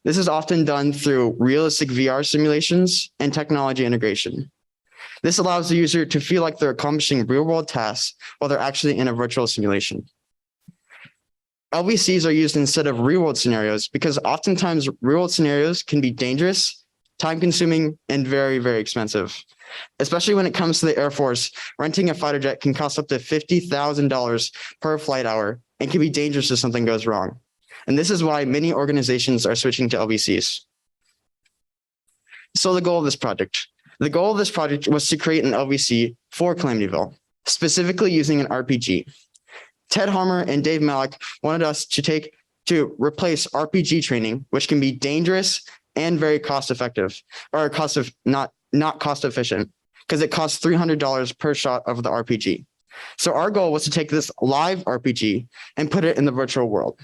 This is often done through realistic VR simulations and technology integration. This allows the user to feel like they're accomplishing real-world tasks while they're actually in a virtual simulation. LVCs are used instead of real-world scenarios because oftentimes real-world scenarios can be dangerous, time-consuming, and very, very expensive. Especially when it comes to the Air Force, renting a fighter jet can cost up to $50,000 per flight hour and can be dangerous if something goes wrong. And this is why many organizations are switching to LVCs. So the goal of this project. The goal of this project was to create an LVC for Calamityville, specifically using an RPG. Ted Harmer and Dave Malik wanted us to replace RPG training, which can be dangerous and very cost effective, or not cost efficient, because it costs $300 per shot of the RPG. So our goal was to take this live RPG and put it in the virtual world.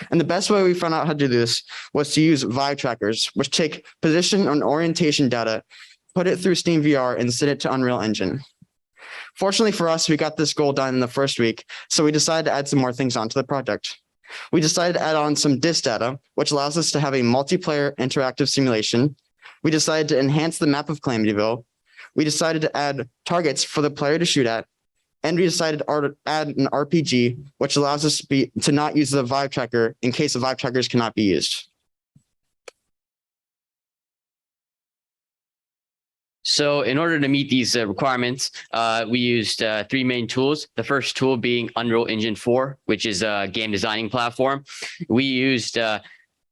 And the best way we found out how to do this was to use Vive trackers, which take position and orientation data, put it through Steam VR, and send it to Unreal Engine. Fortunately for us, we got this goal done in the first week, so we decided to add some more things onto the project. We decided to add on some DIS data, which allows us to have a multiplayer interactive simulation. We decided to enhance the map of Calamityville. We decided to add targets for the player to shoot at. And we decided to add an RPG, which allows us to not use the Vive tracker in case the Vive trackers cannot be used. So in order to meet these requirements, we used three main tools. The first tool being Unreal Engine 4, which is a game designing platform. We used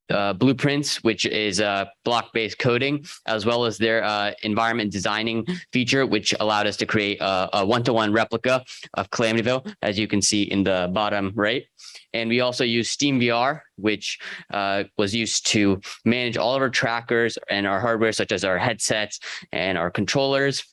Blueprints, which is block-based coding, as well as their environment designing feature, which allowed us to create a one-to-one replica of Calamityville, as you can see in the bottom right. And we also use Steam VR, which was used to manage all of our trackers and our hardware, such as our headsets and our controllers.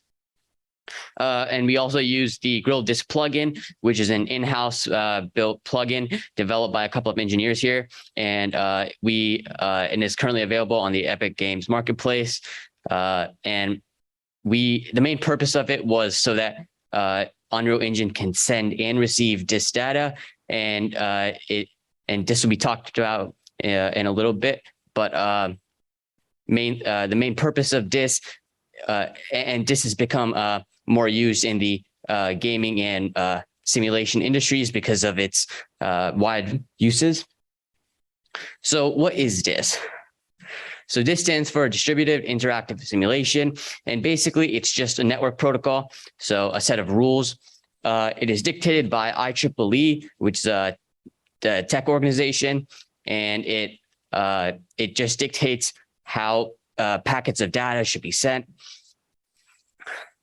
And we also use the Grill Disk plugin, which is an in-house built plugin developed by a couple of engineers here. And and is currently available on the Epic Games Marketplace. And the main purpose of it was so that Unreal Engine can send and receive disk data. And this will be talked about in a little bit. But the main purpose of disk, and this has become more used in the gaming and simulation industries because of its wide uses. So what is DIS? So DIS stands for Distributed Interactive Simulation, and basically it's just a network protocol, so a set of rules. It is dictated by IEEE, which is the tech organization, and it just dictates how packets of data should be sent.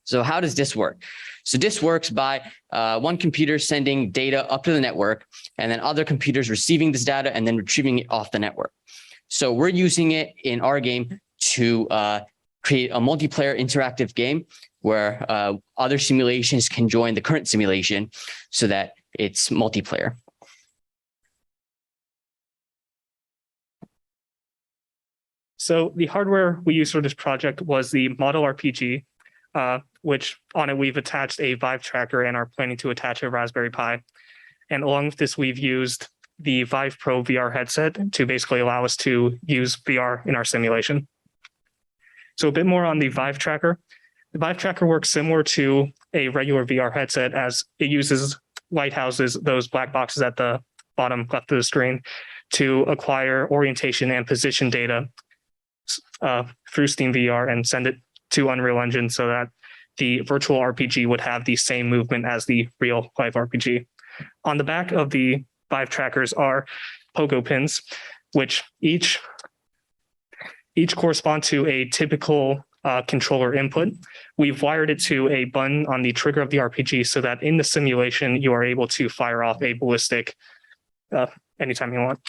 So how does this work? So this works by one computer sending data up to the network, and then other computers receiving this data and then retrieving it off the network. So we're using it in our game to create a multiplayer interactive game where other simulations can join the current simulation so that it's multiplayer. So the hardware we used for this project was the Model RPG, which on it we've attached a Vive tracker and are planning to attach a Raspberry Pi. And along with this, we've used the Vive Pro VR headset to basically allow us to use VR in our simulation. So a bit more on the Vive tracker. The Vive tracker works similar to a regular VR headset, as it uses lighthouses, those black boxes at the bottom left of the screen, to acquire orientation and position data through Steam VR and send it to Unreal Engine so that the virtual RPG would have the same movement as the real live RPG. On the back of the Vive trackers are pogo pins, which each correspond to a typical controller input. We've wired it to a button on the trigger of the RPG so that in the simulation, you are able to fire off a ballistic anytime you want.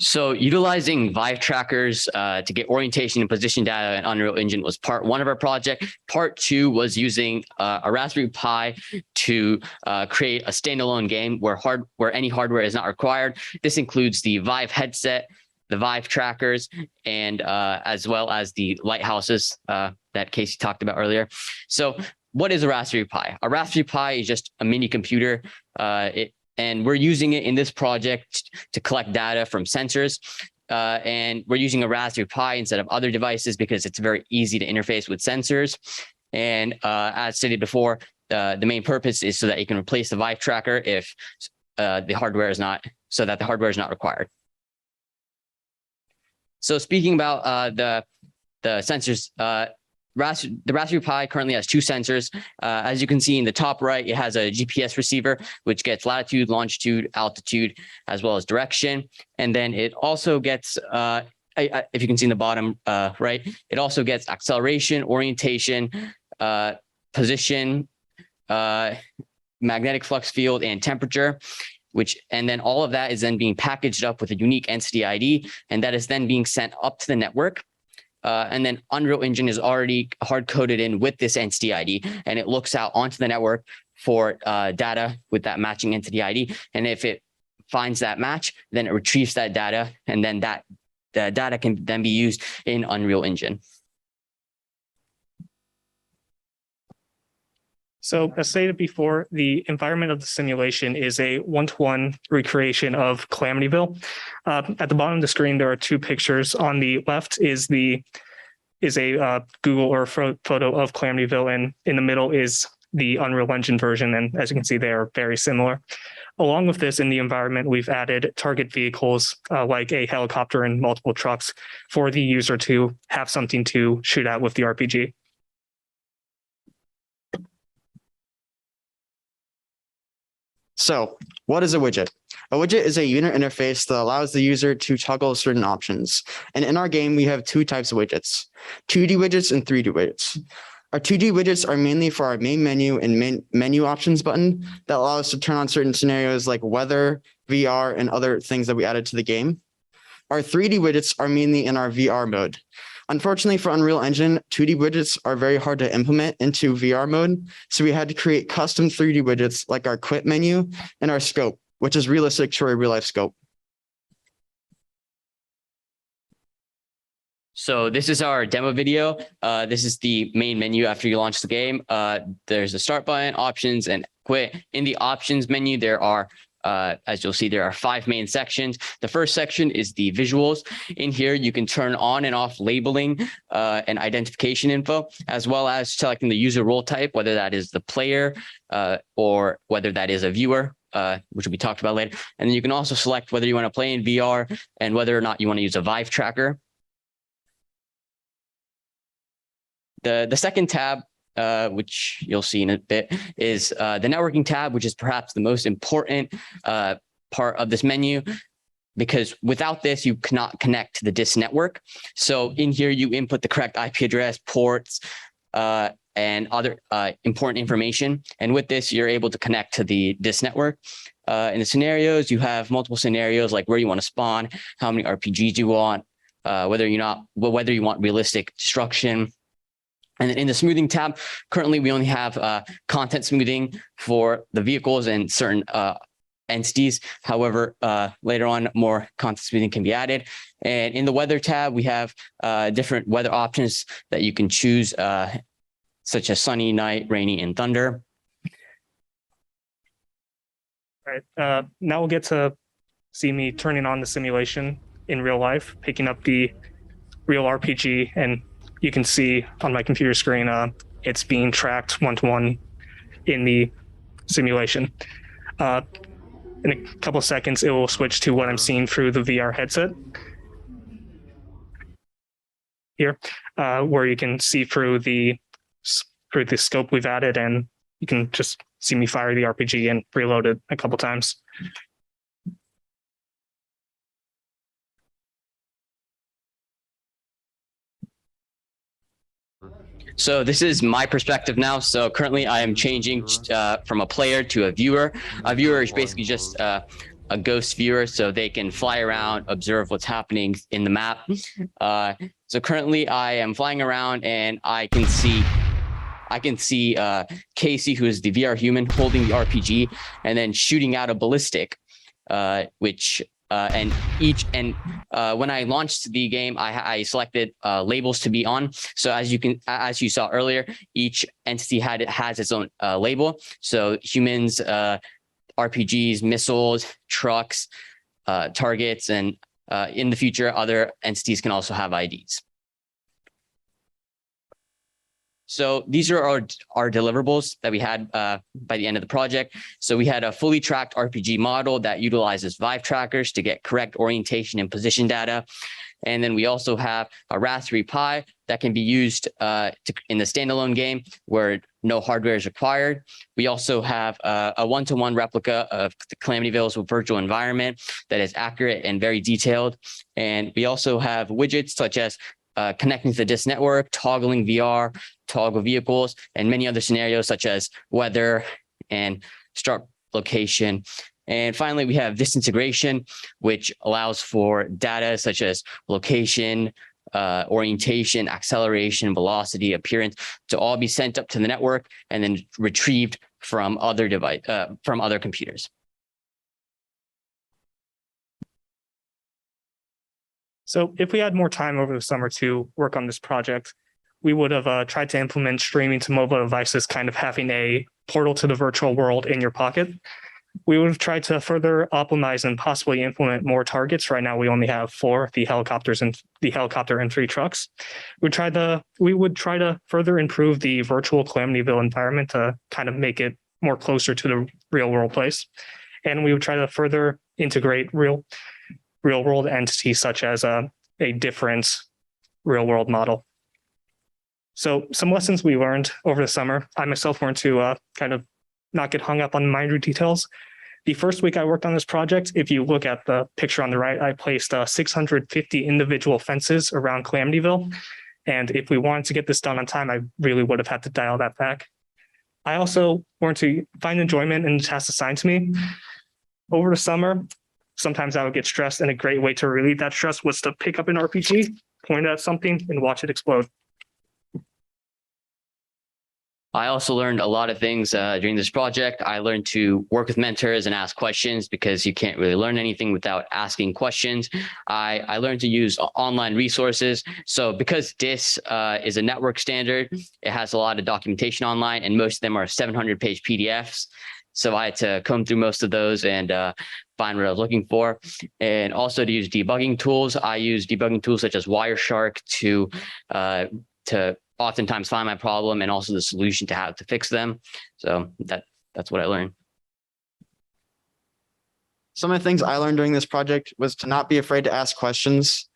So utilizing Vive trackers to get orientation and position data in Unreal Engine was part one of our project. Part two was using a Raspberry Pi to create a standalone game where any hardware is not required. This includes the Vive headset, the Vive trackers, and as well as the lighthouses that Casey talked about earlier. So what is a Raspberry Pi? A Raspberry Pi is just a mini computer. And we're using it in this project to collect data from sensors. And we're using a Raspberry Pi instead of other devices because it's very easy to interface with sensors. And as stated before, the main purpose is so that you can replace the Vive tracker if the hardware is not required. So speaking about the sensors, the Raspberry Pi currently has two sensors. As you can see in the top right, it has a GPS receiver, which gets latitude, longitude, altitude, as well as direction. And then it also gets, if you can see in the bottom right, it also gets acceleration, orientation, position, magnetic flux field, and temperature. And then all of that is then being packaged up with a unique entity ID, and that is then being sent up to the network. And then Unreal Engine is already hard-coded in with this entity ID, and it looks out onto the network for data with that matching entity ID. And if it finds that match, then it retrieves that data, and then that data can then be used in Unreal Engine. So as stated before, the environment of the simulation is a one-to-one recreation of Calamityville. At the bottom of the screen, there are two pictures. On the left is a Google Earth photo of Calamityville, and in the middle is the Unreal Engine version. And as you can see, they are very similar. Along with this, in the environment, we've added target vehicles like a helicopter and multiple trucks for the user to have something to shoot at with the RPG. So what is a widget? A widget is a user interface that allows the user to toggle certain options. And in our game, we have two types of widgets, 2D widgets and 3D widgets. Our 2D widgets are mainly for our main menu and menu options button that allow us to turn on certain scenarios like weather, VR, and other things that we added to the game. Our 3D widgets are mainly in our VR mode, Unfortunately for Unreal Engine, 2D widgets are very hard to implement into VR mode. So we had to create custom 3D widgets like our quit menu and our scope, which is realistic to a real life scope. So this is our demo video. This is the main menu after you launch the game. There's a start button, options, and quit. In the options menu, there are, as you'll see, there are 5 main sections. The first section is the visuals. In here, you can turn on and off labeling and identification info, as well as selecting the user role type, whether that is the player or whether that is a viewer. Which will be talked about later. And then you can also select whether you want to play in VR and whether or not you want to use a Vive tracker. The second tab, which you'll see in a bit, is the networking tab, which is perhaps the most important part of this menu, because without this, you cannot connect to the DIS network. So in here, you input the correct IP address, ports, and other important information. And with this, you're able to connect to the DIS network. In the scenarios, you have multiple scenarios like where you want to spawn, how many RPGs you want, whether you want realistic destruction. And then in the smoothing tab, currently we only have content smoothing for the vehicles and certain entities. However, later on, more content smoothing can be added. And in the weather tab, we have different weather options that you can choose, such as sunny, night, rainy, and thunder. All right. Now we'll get to see me turning on the simulation in real life, picking up the real RPG, and you can see on my computer screen, it's being tracked one-to-one in the simulation. In a couple of seconds, it will switch to what I'm seeing through the VR headset here, where you can see through the scope we've added, and you can just see me fire the RPG and reload it a couple times. So this is my perspective now. So currently I am changing from a player to a viewer. A viewer is basically just a ghost viewer, so they can fly around, observe what's happening in the map. So currently I am flying around and I can see Casey, who is the VR human, holding the RPG and then shooting out a ballistic, when I launched the game, I selected labels to be on. So as you saw earlier, each entity has its own label. So humans, RPGs, missiles, trucks, targets, and in the future, other entities can also have IDs. So these are our deliverables that we had by the end of the project. So we had a fully tracked RPG model that utilizes Vive trackers to get correct orientation and position data. And then we also have a Raspberry Pi that can be used in the standalone game where no hardware is required. We also have a one-to-one replica of the Calamityville's virtual environment that is accurate and very detailed. And we also have widgets such as connecting to the DIS network, toggling VR, toggle vehicles, and many other scenarios such as weather and start location. And finally, we have this integration, which allows for data such as location, orientation, acceleration, velocity, appearance to all be sent up to the network and then retrieved from other computers. So if we had more time over the summer to work on this project, we would have tried to implement streaming to mobile devices, kind of having a portal to the virtual world in your pocket. We would have tried to further optimize and possibly implement more targets. Right now, we only have 4, the helicopter and 3 trucks. We would try to further improve the virtual Calamityville environment to kind of make it more closer to the real world place. And we would try to further integrate real world entities such as a different real world model. So some lessons we learned over the summer, I myself learned to kind of not get hung up on minor details. The first week I worked on this project, if you look at the picture on the right, I placed 650 individual fences around Calamityville. And if we wanted to get this done on time, I really would have had to dial that back. I also learned to find enjoyment in the tasks assigned to me. Over the summer, sometimes I would get stressed, and a great way to relieve that stress was to pick up an RPG point at something and watch it explode. I also learned a lot of things during this project. I learned to work with mentors and ask questions because you can't really learn anything without asking questions. I learned to use online resources. So because DIS is a network standard, it has a lot of documentation online, and most of them are 700-page PDFs. So I had to comb through most of those and find what I was looking for. And also to use debugging tools. I use debugging tools such as Wireshark to oftentimes find my problem and also the solution to how to fix them. So that's what I learned. Some of the things I learned during this project was to not be afraid to ask questions.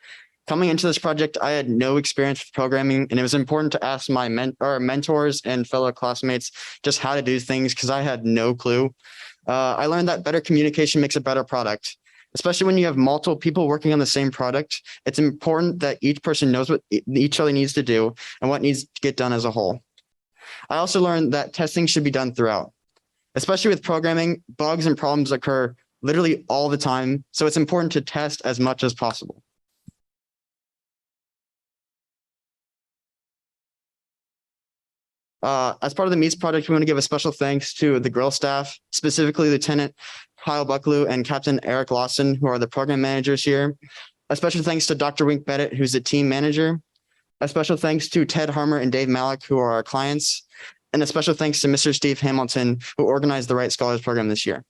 Coming into this project, I had no experience with programming, and it was important to ask my mentors and fellow classmates just how to do things because I had no clue. I learned that better communication makes a better product. Especially when you have multiple people working on the same product, it's important that each person knows what each other needs to do and what needs to get done as a whole. I also learned that testing should be done throughout. Especially with programming, bugs and problems occur literally all the time, so it's important to test as much as possible. As part of the MEETS project, we want to give a special thanks to the grill staff, specifically Lieutenant Kyle Bucklew and Captain Eric Lawson, who are the program managers here. A special thanks to Dr. Wink Bennett, who's the team manager. A special thanks to Ted Harmer and Dave Malik, who are our clients. And a special thanks to Mr. Steve Hamilton, who organized the Wright Scholars Program this year.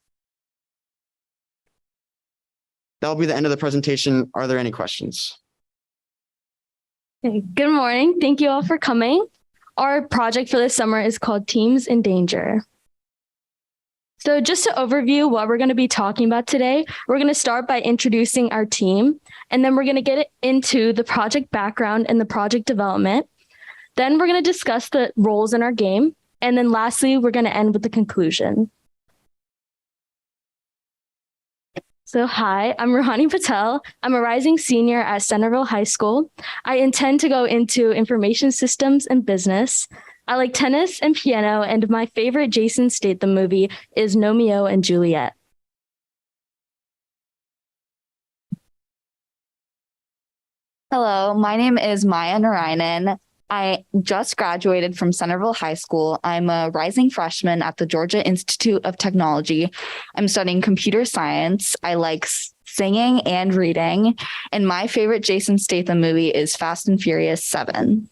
That'll be the end of the presentation. Are there any questions? Good morning. Thank you all for coming. Our project for this summer is called Teams in Danger. So just to overview what we're going to be talking about today, we're going to start by introducing our team, and then we're going to get into the project background and the project development. Then we're going to discuss the roles in our game. And then lastly, we're going to end with the conclusion. So hi, I'm Rohani Patel. I'm a rising senior at Centerville High School. I intend to go into information systems and business. I like tennis and piano, and my favorite Jason Statham movie is Romeo and Juliet. Hello, my name is Maya Narayanan. I just graduated from Centerville High School. I'm a rising freshman at the Georgia Institute of Technology. I'm studying computer science. I like singing and reading. And my favorite Jason Statham movie is Fast and Furious 7.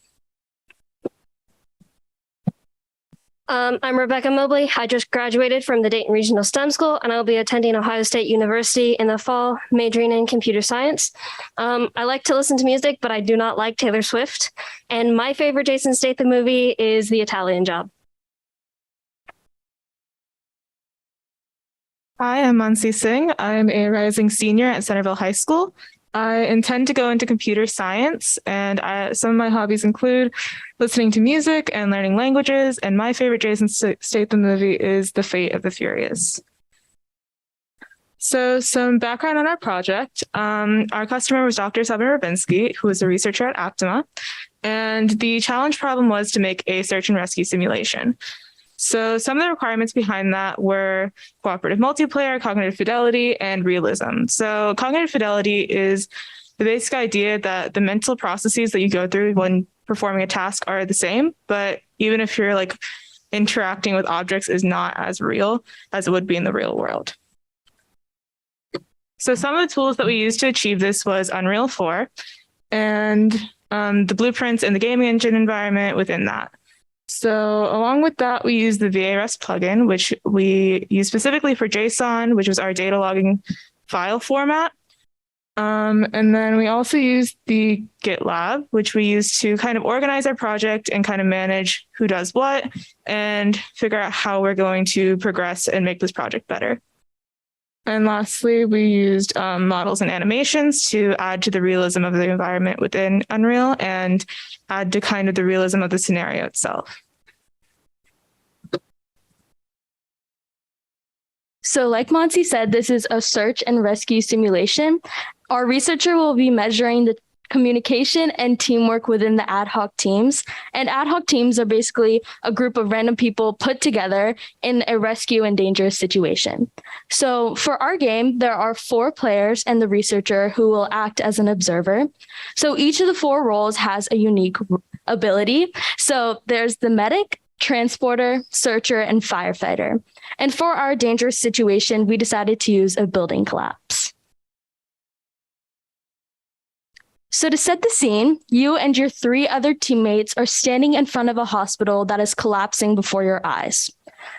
I'm Rebecca Mobley. I just graduated from the Dayton Regional STEM School, and I'll be attending Ohio State University in the fall, majoring in computer science. I like to listen to music, but I do not like Taylor Swift. And my favorite Jason Statham movie is The Italian Job. Hi, I'm Mansi Singh. I'm a rising senior at Centerville High School. I intend to go into computer science, and some of my hobbies include listening to music and learning languages, and my favorite Jason Statham movie is The Fate of the Furious. So some background on our project. Our customer was Dr. Seven Rabinsky, who is a researcher at Aptima, and the challenge problem was to make a search and rescue simulation. So some of the requirements behind that were cooperative multiplayer, cognitive fidelity, and realism. So cognitive fidelity is the basic idea that the mental processes that you go through when performing a task are the same, but even if you're like interacting with objects is not as real as it would be in the real world. So some of the tools that we used to achieve this was Unreal 4 and the blueprints and the gaming engine environment within that. So along with that, we use the VA-REST plugin, which we use specifically for JSON, which was our data logging file format. And then we also use the GitLab, which we use to kind of organize our project and kind of manage who does what and figure out how we're going to progress and make this project better. And lastly, we used models and animations to add to the realism of the environment within Unreal and add to kind of the realism of the scenario itself. So like Monty said, this is a search and rescue simulation. Our researcher will be measuring the communication and teamwork within the ad hoc teams. And ad hoc teams are basically a group of random people put together in a rescue and dangerous situation. So for our game, there are 4 players and the researcher who will act as an observer. So each of the 4 roles has a unique ability. So there's the medic, transporter, searcher, and firefighter. And for our dangerous situation, we decided to use a building collapse. So to set the scene, you and your 3 other teammates are standing in front of a hospital that is collapsing before your eyes.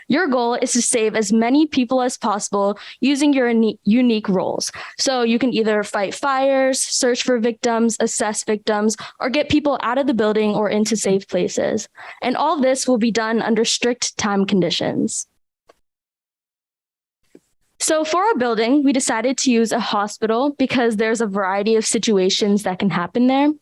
Your goal is to save as many people as possible using your unique roles. So you can either fight fires, search for victims, assess victims, or get people out of the building or into safe places. And all this will be done under strict time conditions. So for our building, we decided to use a hospital because there's a variety of situations that can happen there.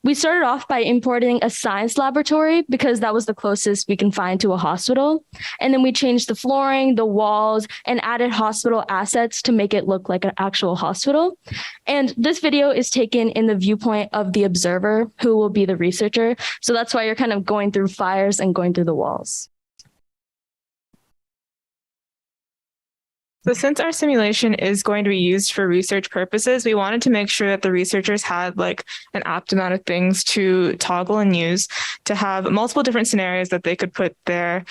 We started off by importing a science laboratory because that was the closest we can find to a hospital. And then we changed the flooring, the walls, and added hospital assets to make it look like an actual hospital. And this video is taken in the viewpoint of the observer, who will be the researcher. So that's why you're kind of going through fires and going through the walls. So since our simulation is going to be used for research purposes, we wanted to make sure that the researchers had like an apt amount of things to toggle and use to have multiple different scenarios that they could put their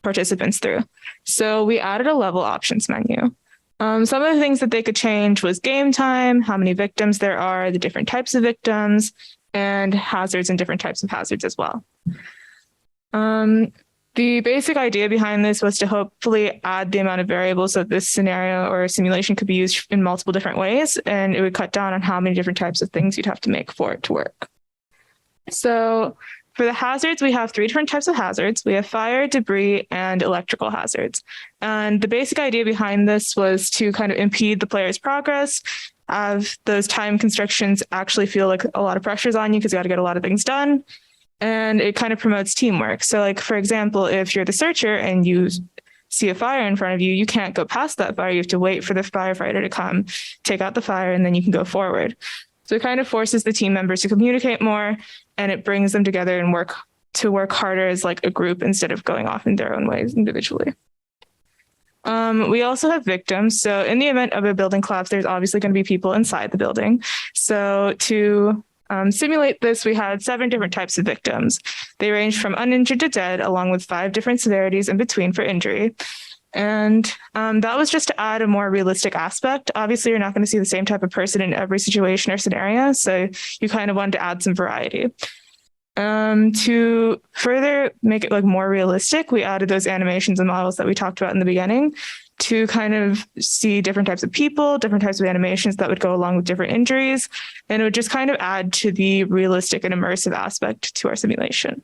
participants through. So we added a level options menu. Some of the things that they could change was game time, how many victims there are, the different types of victims, and hazards and different types of hazards as well. The basic idea behind this was to hopefully add the amount of variables that this scenario or simulation could be used in multiple different ways, and it would cut down on how many different types of things you'd have to make for it to work. So for the hazards, we have 3 different types of hazards. We have fire, debris, and electrical hazards. And the basic idea behind this was to kind of impede the player's progress, have those time constrictions actually feel like a lot of pressures on you because you got to get a lot of things done. And it kind of promotes teamwork. So like, for example, if you're the searcher and you see a fire in front of you, you can't go past that fire. You have to wait for the firefighter to come, take out the fire, and then you can go forward. So it kind of forces the team members to communicate more, and it brings them together and work harder as like a group instead of going off in their own ways individually. We also have victims. So in the event of a building collapse, there's obviously going to be people inside the building. So to simulate this, we had 7 different types of victims. They ranged from uninjured to dead, along with 5 different severities in between for injury. And that was just to add a more realistic aspect. Obviously, you're not going to see the same type of person in every situation or scenario, so you kind of wanted to add some variety. To further make it like more realistic, we added those animations and models that we talked about in the beginning to kind of see different types of people, different types of animations that would go along with different injuries. And it would just kind of add to the realistic and immersive aspect to our simulation.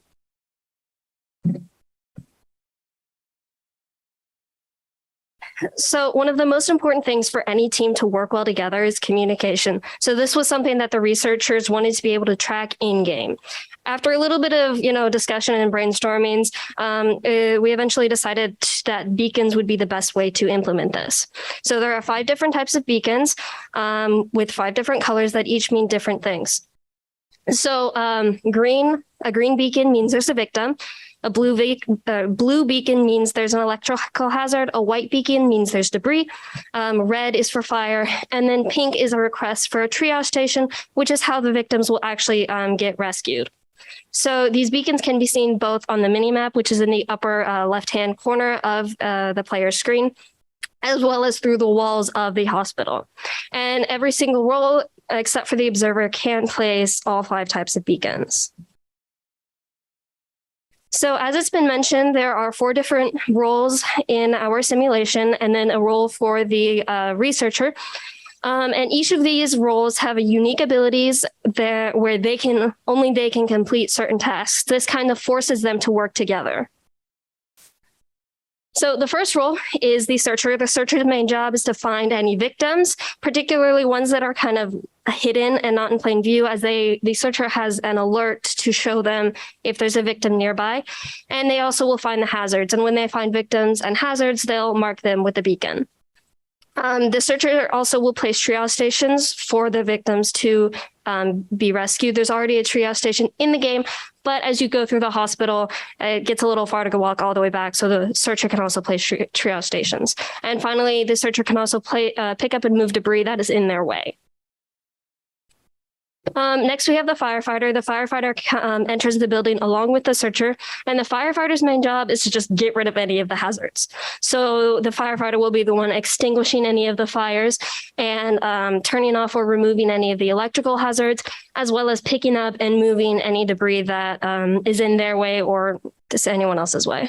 So one of the most important things for any team to work well together is communication. So this was something that the researchers wanted to be able to track in game. After a little bit of, discussion and brainstormings, we eventually decided that beacons would be the best way to implement this. So there are 5 different types of beacons with 5 different colors that each mean different things. So a green beacon means there's a victim. A blue beacon means there's an electrical hazard. A white beacon means there's debris. Red is for fire. And then pink is a request for a triage station, which is how the victims will actually get rescued. So these beacons can be seen both on the minimap, which is in the upper left-hand corner of the player's screen, as well as through the walls of the hospital. And every single role, except for the observer, can place all 5 types of beacons. So as it's been mentioned, there are 4 different roles in our simulation, and then a role for the researcher. And each of these roles have unique abilities where only they can complete certain tasks. This kind of forces them to work together. So the first role is the searcher. The searcher's main job is to find any victims, particularly ones that are kind of hidden and not in plain view, as the searcher has an alert to show them if there's a victim nearby. And they also will find the hazards. And when they find victims and hazards, they'll mark them with a beacon. The searcher also will place triage stations for the victims to be rescued. There's already a triage station in the game, but as you go through the hospital, it gets a little far to walk all the way back. So the searcher can also place triage stations. And finally, the searcher can also pick up and move debris that is in their way. Next, we have the firefighter. The firefighter enters the building along with the searcher, and the firefighter's main job is to just get rid of any of the hazards. So the firefighter will be the one extinguishing any of the fires and turning off or removing any of the electrical hazards, as well as picking up and moving any debris that is in their way or just anyone else's way.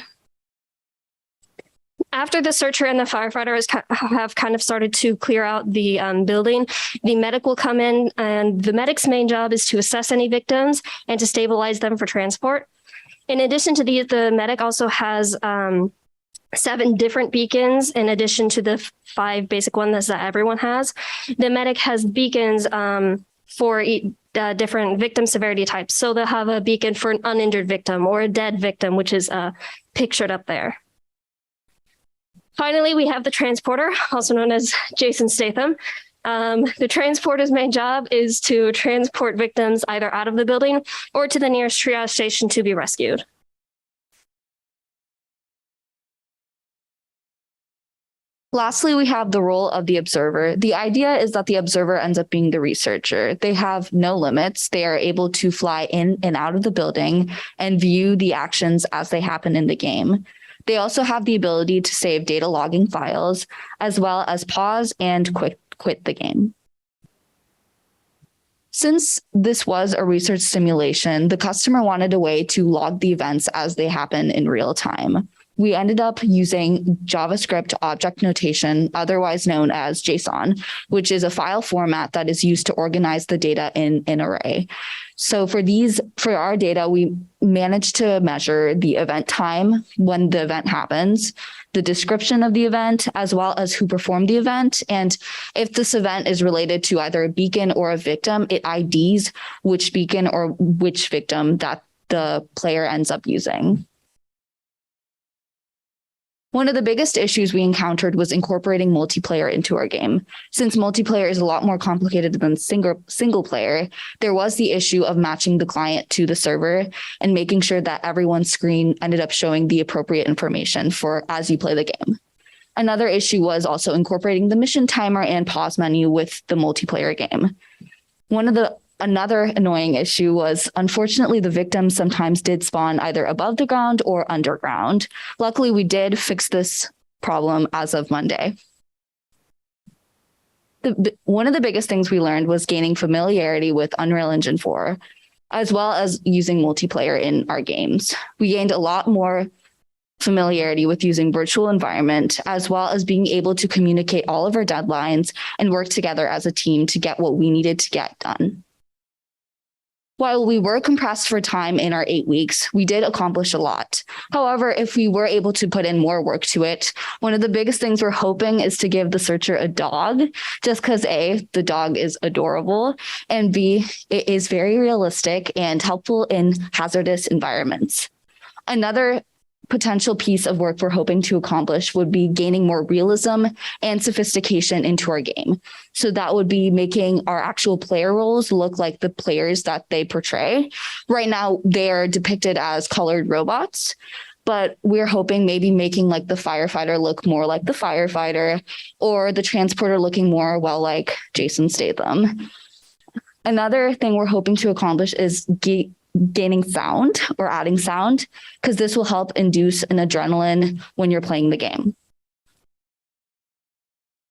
After the searcher and the firefighters have kind of started to clear out the building, the medic will come in, and the medic's main job is to assess any victims and to stabilize them for transport. In addition to these, the medic also has 7 different beacons in addition to the 5 basic ones that everyone has. The medic has beacons for different victim severity types. So they'll have a beacon for an uninjured victim or a dead victim, which is pictured up there. Finally, we have the transporter, also known as Jason Statham. The transporter's main job is to transport victims either out of the building or to the nearest triage station to be rescued. Lastly, we have the role of the observer. The idea is that the observer ends up being the researcher. They have no limits. They are able to fly in and out of the building and view the actions as they happen in the game. They also have the ability to save data logging files, as well as pause and quit the game. Since this was a research simulation, the customer wanted a way to log the events as they happen in real time. We ended up using JavaScript object notation, otherwise known as JSON, which is a file format that is used to organize the data in an array. So for our data, we managed to measure the event time when the event happens, the description of the event, as well as who performed the event. And if this event is related to either a beacon or a victim, it IDs which beacon or which victim that the player ends up using. One of the biggest issues we encountered was incorporating multiplayer into our game. Since multiplayer is a lot more complicated than single player, there was the issue of matching the client to the server and making sure that everyone's screen ended up showing the appropriate information for as you play the game. Another issue was also incorporating the mission timer and pause menu with the multiplayer game. Another annoying issue was, unfortunately, the victims sometimes did spawn either above the ground or underground. Luckily, we did fix this problem as of Monday. One of the biggest things we learned was gaining familiarity with Unreal Engine 4, as well as using multiplayer in our games. We gained a lot more familiarity with using virtual environment, as well as being able to communicate all of our deadlines and work together as a team to get what we needed to get done. While we were compressed for time in our 8 weeks, we did accomplish a lot. However, if we were able to put in more work to it, one of the biggest things we're hoping is to give the searcher a dog, just because A, the dog is adorable, and B, it is very realistic and helpful in hazardous environments. Another potential piece of work we're hoping to accomplish would be gaining more realism and sophistication into our game. So that would be making our actual player roles look like the players that they portray. Right now, they're depicted as colored robots, but we're hoping maybe making like the firefighter look more like the firefighter, or the transporter looking more like Jason Statham. Another thing we're hoping to accomplish is gaining sound or adding sound, because this will help induce an adrenaline when you're playing the game.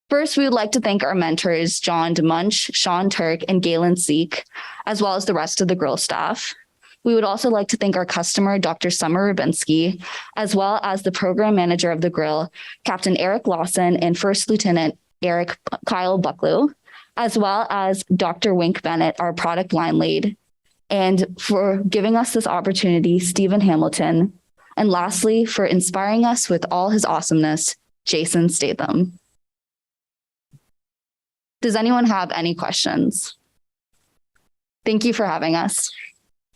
First, we would like to thank our mentors, John DeMunch, Sean Turk, and Galen Seek, as well as the rest of the Grill staff. We would also like to thank our customer, Dr. Summer Rubinsky, as well as the program manager of the Grill, Captain Eric Lawson, and First Lieutenant Kyle Bucklew, as well as Dr. Wink Bennett, our product line lead, and for giving us this opportunity, Stephen Hamilton. And lastly, for inspiring us with all his awesomeness, Jason Statham. Does anyone have any questions? Thank you for having us.